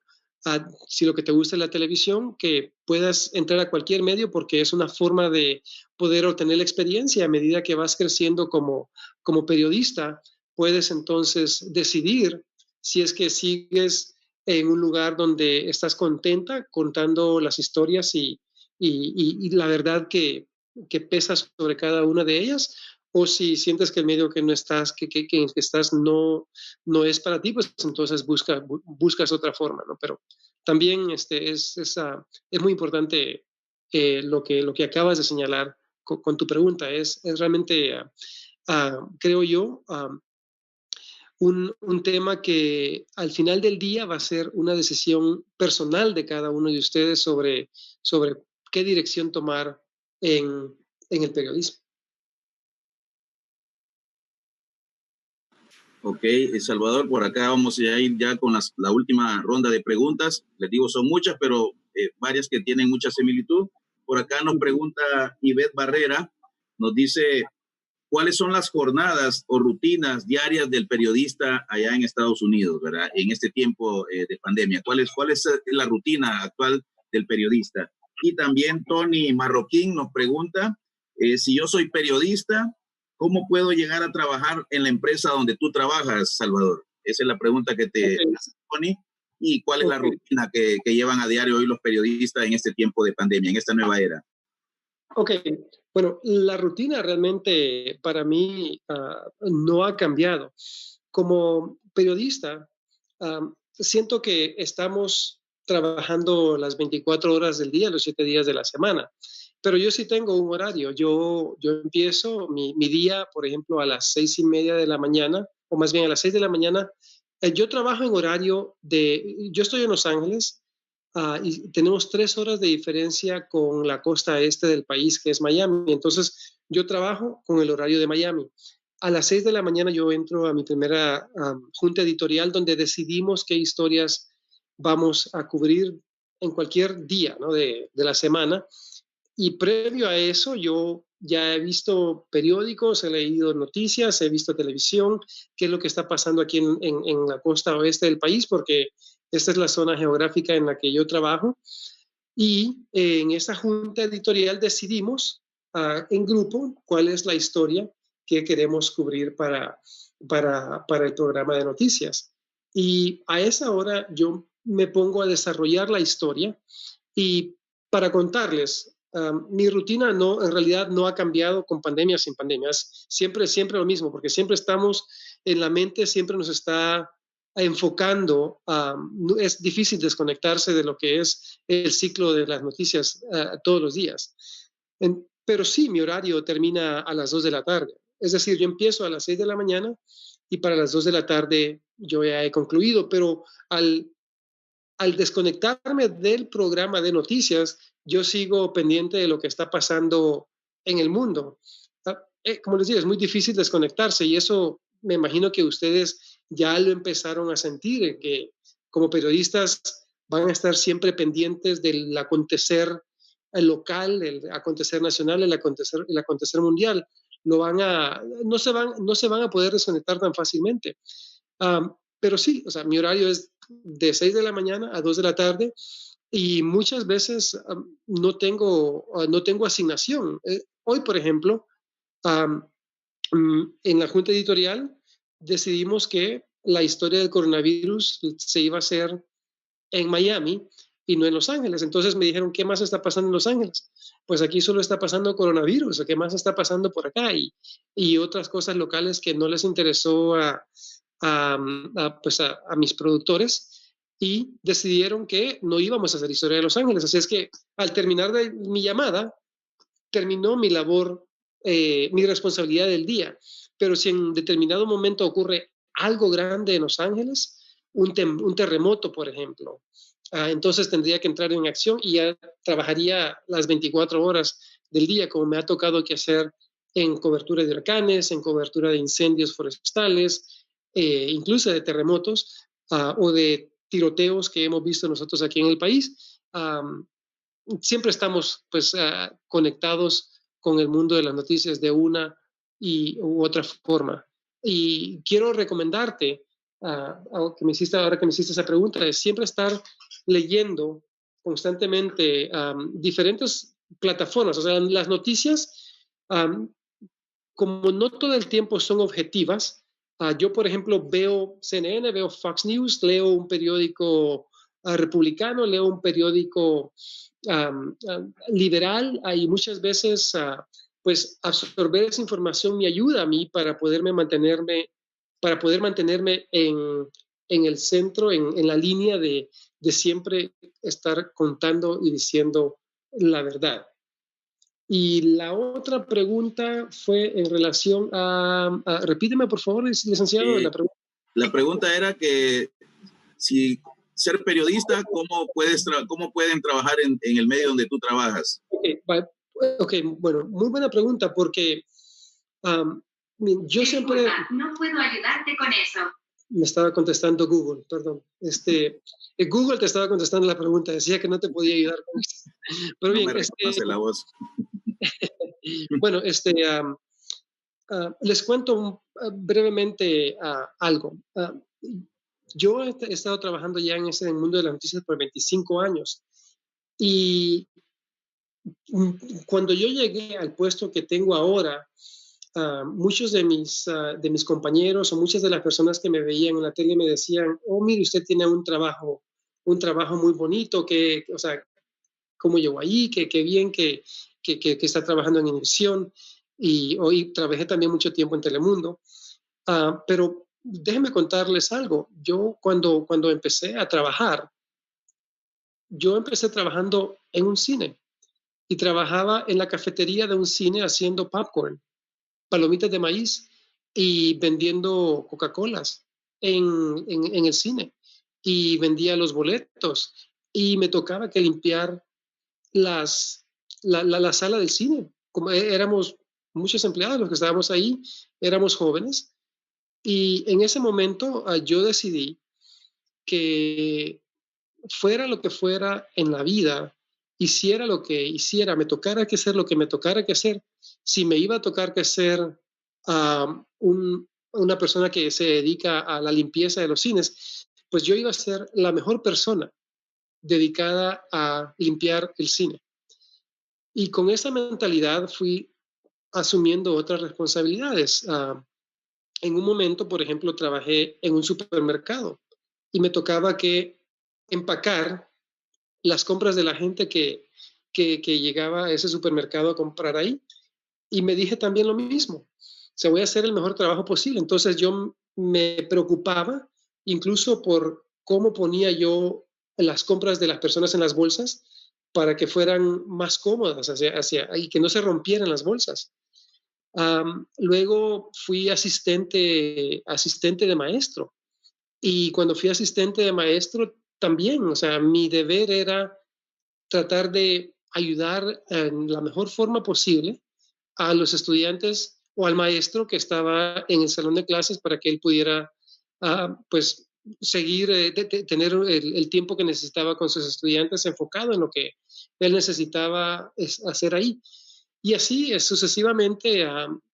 si lo que te gusta es la televisión, que puedas entrar a cualquier medio porque es una forma de poder obtener la experiencia a medida que vas creciendo como periodista. Puedes entonces decidir si es que sigues en un lugar donde estás contenta contando las historias y la verdad que pesa sobre cada una de ellas, o si sientes que el medio que no estás, que en el que estás no es para ti, pues entonces buscas otra forma, ¿no? Pero también es muy importante lo que acabas de señalar con tu pregunta. Es realmente, creo yo, un tema que al final del día va a ser una decisión personal de cada uno de ustedes sobre qué dirección tomar en el periodismo. Ok, Salvador, por acá vamos a ir ya con la última ronda de preguntas. Les digo, son muchas, pero varias que tienen mucha similitud. Por acá nos pregunta Ivette Barrera, nos dice, ¿cuáles son las jornadas o rutinas diarias del periodista allá en Estados Unidos, ¿verdad? En este tiempo de pandemia. ¿Cuál es la rutina actual del periodista? Y también Tony Marroquín nos pregunta, si yo soy periodista, ¿cómo puedo llegar a trabajar en la empresa donde tú trabajas, Salvador? Esa es la pregunta que te hace Tony. ¿Y cuál es la rutina que llevan a diario hoy los periodistas en este tiempo de pandemia, en esta nueva era? Ok, bueno, la rutina realmente para mí no ha cambiado. Como periodista, siento que estamos trabajando las 24 horas del día, los 7 días de la semana, pero yo sí tengo un horario. Yo empiezo mi día, por ejemplo, a las 6:30 de la mañana, o más bien a las 6 de la mañana. Yo trabajo en horario yo estoy en Los Ángeles. Y tenemos 3 horas de diferencia con la costa este del país, que es Miami. Entonces, yo trabajo con el horario de Miami. A las 6 de la mañana yo entro a mi primera junta editorial donde decidimos qué historias vamos a cubrir en cualquier día, ¿no? de la semana. Y previo a eso, yo ya he visto periódicos, he leído noticias, he visto televisión, qué es lo que está pasando aquí en la costa oeste del país, porque esta es la zona geográfica en la que yo trabajo. Y en esa junta editorial decidimos en grupo cuál es la historia que queremos cubrir para el programa de noticias. Y a esa hora yo me pongo a desarrollar la historia y para contarles, mi rutina en realidad no ha cambiado con pandemia, sin pandemia. Es siempre lo mismo, porque siempre estamos en la mente, siempre nos está enfocando. Es difícil desconectarse de lo que es el ciclo de las noticias todos los días. Pero sí, mi horario termina a las 2 de la tarde. Es decir, yo empiezo a las 6 de la mañana y para las 2 de la tarde yo ya he concluido, pero al desconectarme del programa de noticias, yo sigo pendiente de lo que está pasando en el mundo. Como les digo, es muy difícil desconectarse y eso me imagino que ustedes ya lo empezaron a sentir, que como periodistas van a estar siempre pendientes del acontecer local, el acontecer nacional, el acontecer mundial. No se van a poder desconectar tan fácilmente. Pero sí, o sea, mi horario es de 6 de la mañana a 2 de la tarde y muchas veces no tengo asignación. Hoy, por ejemplo, en la junta editorial decidimos que la historia del coronavirus se iba a hacer en Miami y no en Los Ángeles. Entonces me dijeron, ¿qué más está pasando en Los Ángeles? Pues aquí solo está pasando coronavirus, ¿qué más está pasando por acá? Y otras cosas locales que no les interesó a mis productores y decidieron que no íbamos a hacer historia de Los Ángeles. Así es que al terminar de mi llamada, terminó mi labor, mi responsabilidad del día. Pero si en determinado momento ocurre algo grande en Los Ángeles, un terremoto, por ejemplo, entonces tendría que entrar en acción y ya trabajaría las 24 horas del día, como me ha tocado que hacer en cobertura de huracanes, en cobertura de incendios forestales, incluso de terremotos o de tiroteos que hemos visto nosotros aquí en el país. Siempre estamos pues conectados con el mundo de las noticias de una u otra forma. Y quiero recomendarte, ahora que me hiciste esa pregunta, es siempre estar leyendo constantemente diferentes plataformas. O sea, las noticias, como no todo el tiempo son objetivas, yo, por ejemplo, veo CNN, veo Fox News, leo un periódico republicano, leo un periódico liberal, y muchas veces pues absorber esa información me ayuda a mí para poder mantenerme en el centro, en la línea de siempre estar contando y diciendo la verdad. Y la otra pregunta fue en relación repíteme por favor, licenciado, la pregunta. La pregunta era que si ser periodista, ¿cómo pueden trabajar en el medio donde tú trabajas? Okay, bueno, muy buena pregunta, porque yo siempre... No puedo ayudarte con eso. Me estaba contestando Google, perdón. Google te estaba contestando la pregunta, decía que no te podía ayudar con eso. Pero no bien, me reconoce la voz. Bueno, les cuento brevemente algo. Yo he estado trabajando ya en el mundo de las noticias por 25 años, y cuando yo llegué al puesto que tengo ahora, muchos de mis compañeros o muchas de las personas que me veían en la tele me decían, oh, mire, usted tiene un trabajo muy bonito, o sea, cómo llegó ahí, qué bien que está trabajando en Univisión, y hoy trabajé también mucho tiempo en Telemundo, pero déjenme contarles algo. Yo cuando empecé a trabajar, yo empecé trabajando en un cine y trabajaba en la cafetería de un cine haciendo popcorn, palomitas de maíz y vendiendo Coca-Colas en el cine, y vendía los boletos, y me tocaba que limpiar la sala del cine. Como éramos muchos empleados los que estábamos ahí, éramos jóvenes, y en ese momento yo decidí que fuera lo que fuera en la vida, hiciera lo que hiciera, me tocara que hacer lo que me tocara que hacer, si me iba a tocar que ser una persona que se dedica a la limpieza de los cines, pues yo iba a ser la mejor persona dedicada a limpiar el cine. Y con esa mentalidad fui asumiendo otras responsabilidades. En un momento, por ejemplo, trabajé en un supermercado y me tocaba que empacar las compras de la gente que llegaba a ese supermercado a comprar ahí. Y me dije también lo mismo, o sea, voy a hacer el mejor trabajo posible. Entonces yo me preocupaba incluso por cómo ponía yo las compras de las personas en las bolsas para que fueran más cómodas y que no se rompieran las bolsas. Luego fui asistente de maestro, y cuando fui asistente de maestro también, o sea, mi deber era tratar de ayudar en la mejor forma posible a los estudiantes o al maestro que estaba en el salón de clases para que él pudiera pues seguir, tener el tiempo que necesitaba con sus estudiantes enfocado en lo que él necesitaba hacer ahí. Y así sucesivamente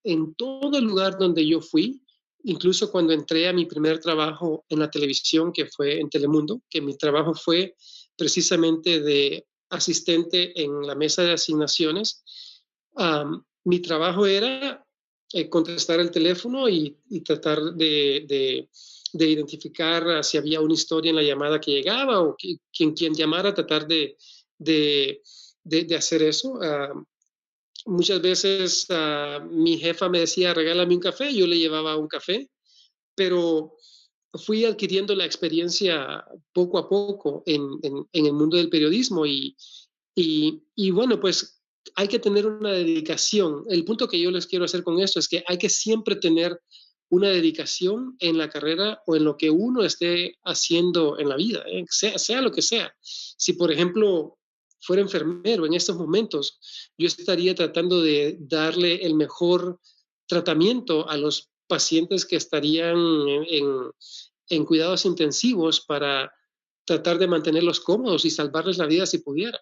en todo el lugar donde yo fui, incluso cuando entré a mi primer trabajo en la televisión, que fue en Telemundo, que mi trabajo fue precisamente de asistente en la mesa de asignaciones. Mi trabajo era contestar el teléfono y tratar de identificar si había una historia en la llamada que llegaba, o quien llamara, tratar de hacer eso. Muchas veces mi jefa me decía, regálame un café, yo le llevaba un café, pero fui adquiriendo la experiencia poco a poco en el mundo del periodismo, y bueno, pues hay que tener una dedicación. El punto que yo les quiero hacer con esto es que hay que siempre tener una dedicación en la carrera o en lo que uno esté haciendo en la vida, sea lo que sea. Si, por ejemplo, fuera enfermero en estos momentos, yo estaría tratando de darle el mejor tratamiento a los pacientes que estarían en cuidados intensivos, para tratar de mantenerlos cómodos y salvarles la vida si pudiera.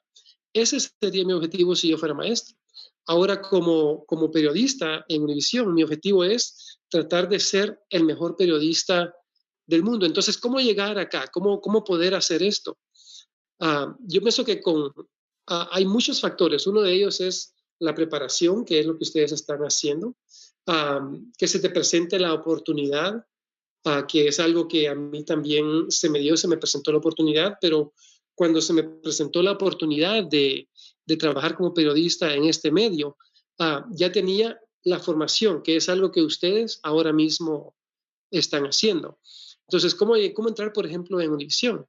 Ese sería mi objetivo si yo fuera maestro. Ahora, como periodista en Univisión, mi objetivo es tratar de ser el mejor periodista del mundo. Entonces, ¿cómo llegar acá? ¿Cómo poder hacer esto? Yo pienso que hay muchos factores. Uno de ellos es la preparación, que es lo que ustedes están haciendo, que se te presente la oportunidad, que es algo que a mí también se me presentó la oportunidad, pero cuando se me presentó la oportunidad de trabajar como periodista en este medio, ya tenía la formación, que es algo que ustedes ahora mismo están haciendo. Entonces, ¿cómo entrar, por ejemplo, en Univisión?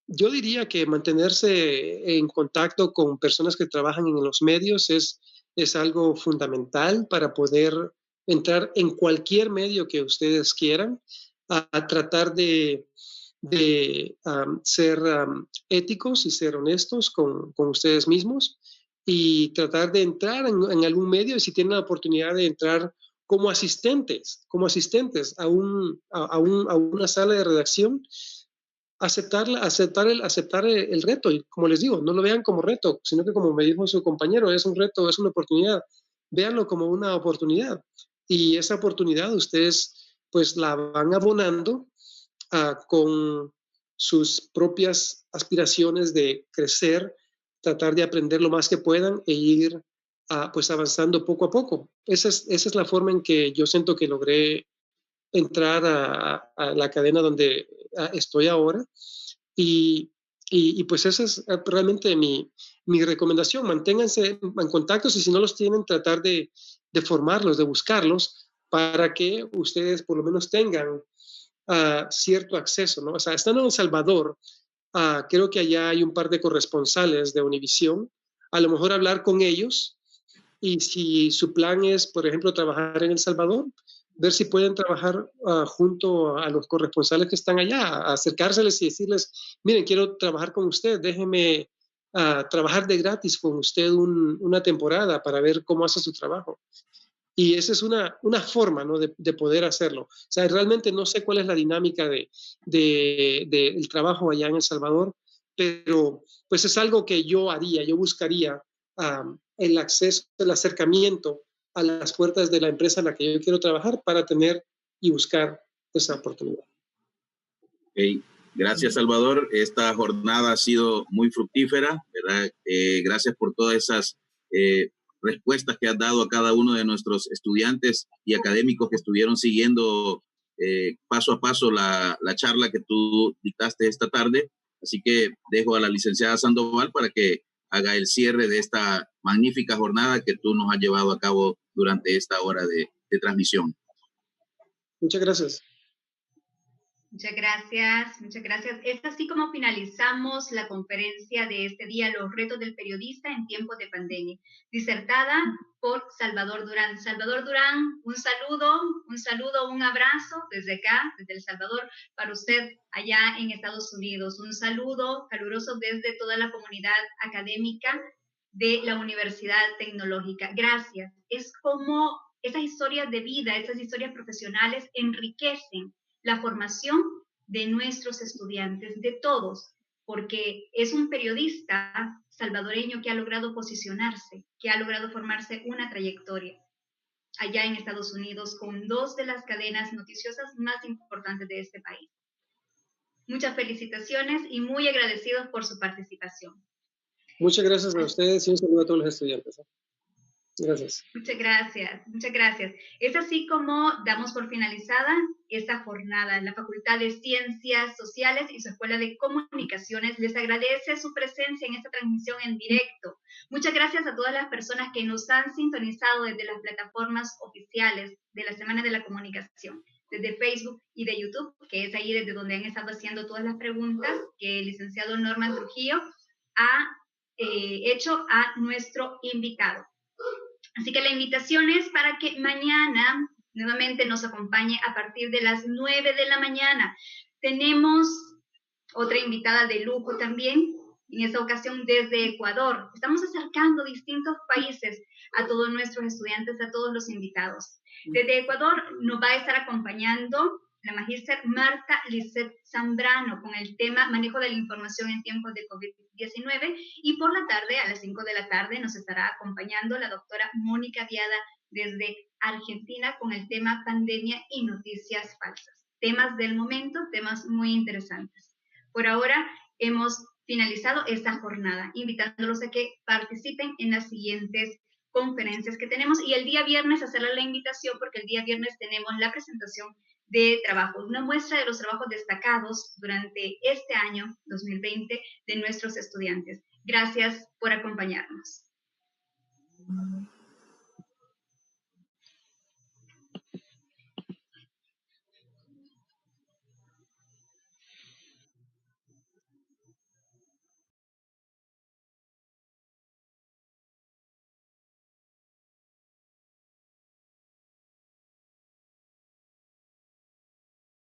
Yo diría que mantenerse en contacto con personas que trabajan en los medios es algo fundamental para poder entrar en cualquier medio que ustedes quieran, a tratar de ser éticos y ser honestos con ustedes mismos y tratar de entrar en algún medio, y si tienen la oportunidad de entrar como asistentes a una sala de redacción, aceptar el reto. Y como les digo, no lo vean como reto, sino que, como me dijo su compañero, es un reto, es una oportunidad. Véanlo como una oportunidad. Y esa oportunidad ustedes pues la van abonando con sus propias aspiraciones de crecer, tratar de aprender lo más que puedan e ir pues avanzando poco a poco. Esa es la forma en que yo siento que logré entrar a la cadena donde estoy ahora. Y pues esa es realmente mi recomendación. Manténganse en contacto, y si no los tienen, tratar de formarlos, de buscarlos, para que ustedes por lo menos tengan cierto acceso, ¿no? O sea, estando en El Salvador, creo que allá hay un par de corresponsales de Univisión. A lo mejor hablar con ellos, y si su plan es, por ejemplo, trabajar en El Salvador, ver si pueden trabajar junto a los corresponsales que están allá, acercárseles y decirles: miren, quiero trabajar con usted, déjeme trabajar de gratis con usted una temporada para ver cómo hace su trabajo. Y esa es una forma, ¿no?, de poder hacerlo. O sea, realmente no sé cuál es la dinámica del trabajo allá en El Salvador, pero pues es algo que yo haría. Yo buscaría el acceso, el acercamiento a las puertas de la empresa en la que yo quiero trabajar, para tener y buscar esa oportunidad. Okay. Gracias, Salvador. Esta jornada ha sido muy fructífera, ¿verdad? Gracias por todas esas respuestas que has dado a cada uno de nuestros estudiantes y académicos que estuvieron siguiendo paso a paso la charla que tú dictaste esta tarde. Así que dejo a la licenciada Sandoval para que haga el cierre de esta magnífica jornada que tú nos has llevado a cabo durante esta hora de transmisión. Muchas gracias. Muchas gracias, muchas gracias. Es así como finalizamos la conferencia de este día, Los retos del periodista en tiempos de pandemia, disertada por Salvador Durán. Salvador Durán, un saludo, un abrazo desde acá, desde El Salvador, para usted allá en Estados Unidos. Un saludo caluroso desde toda la comunidad académica de la Universidad Tecnológica. Gracias. Es como esas historias de vida, esas historias profesionales enriquecen la formación de nuestros estudiantes, de todos, porque es un periodista salvadoreño que ha logrado posicionarse, que ha logrado formarse una trayectoria allá en Estados Unidos con dos de las cadenas noticiosas más importantes de este país. Muchas felicitaciones y muy agradecidos por su participación. Muchas gracias a ustedes y un saludo a todos los estudiantes. Gracias. Muchas gracias, muchas gracias. Es así como damos por finalizada esta jornada. La Facultad de Ciencias Sociales y su Escuela de Comunicaciones les agradece su presencia en esta transmisión en directo. Muchas gracias a todas las personas que nos han sintonizado desde las plataformas oficiales de la Semana de la Comunicación, desde Facebook y de YouTube, que es ahí desde donde han estado haciendo todas las preguntas que el licenciado Norman Trujillo ha hecho a nuestro invitado. Así que la invitación es para que mañana nuevamente nos acompañe a partir de las 9 de la mañana. Tenemos otra invitada de lujo también, en esta ocasión desde Ecuador. Estamos acercando distintos países a todos nuestros estudiantes, a todos los invitados. Desde Ecuador nos va a estar acompañando la magíster Marta Lisset Zambrano con el tema Manejo de la Información en tiempos de COVID-19, y por la tarde, a las 5 de la tarde, nos estará acompañando la doctora Mónica Diada desde Argentina con el tema pandemia y noticias falsas. Temas del momento, temas muy interesantes. Por ahora hemos finalizado esta jornada, invitándolos a que participen en las siguientes conferencias que tenemos y el día viernes hacerles la invitación porque el día viernes tenemos la presentación de trabajo, una muestra de los trabajos destacados durante este año 2020 de nuestros estudiantes. Gracias por acompañarnos.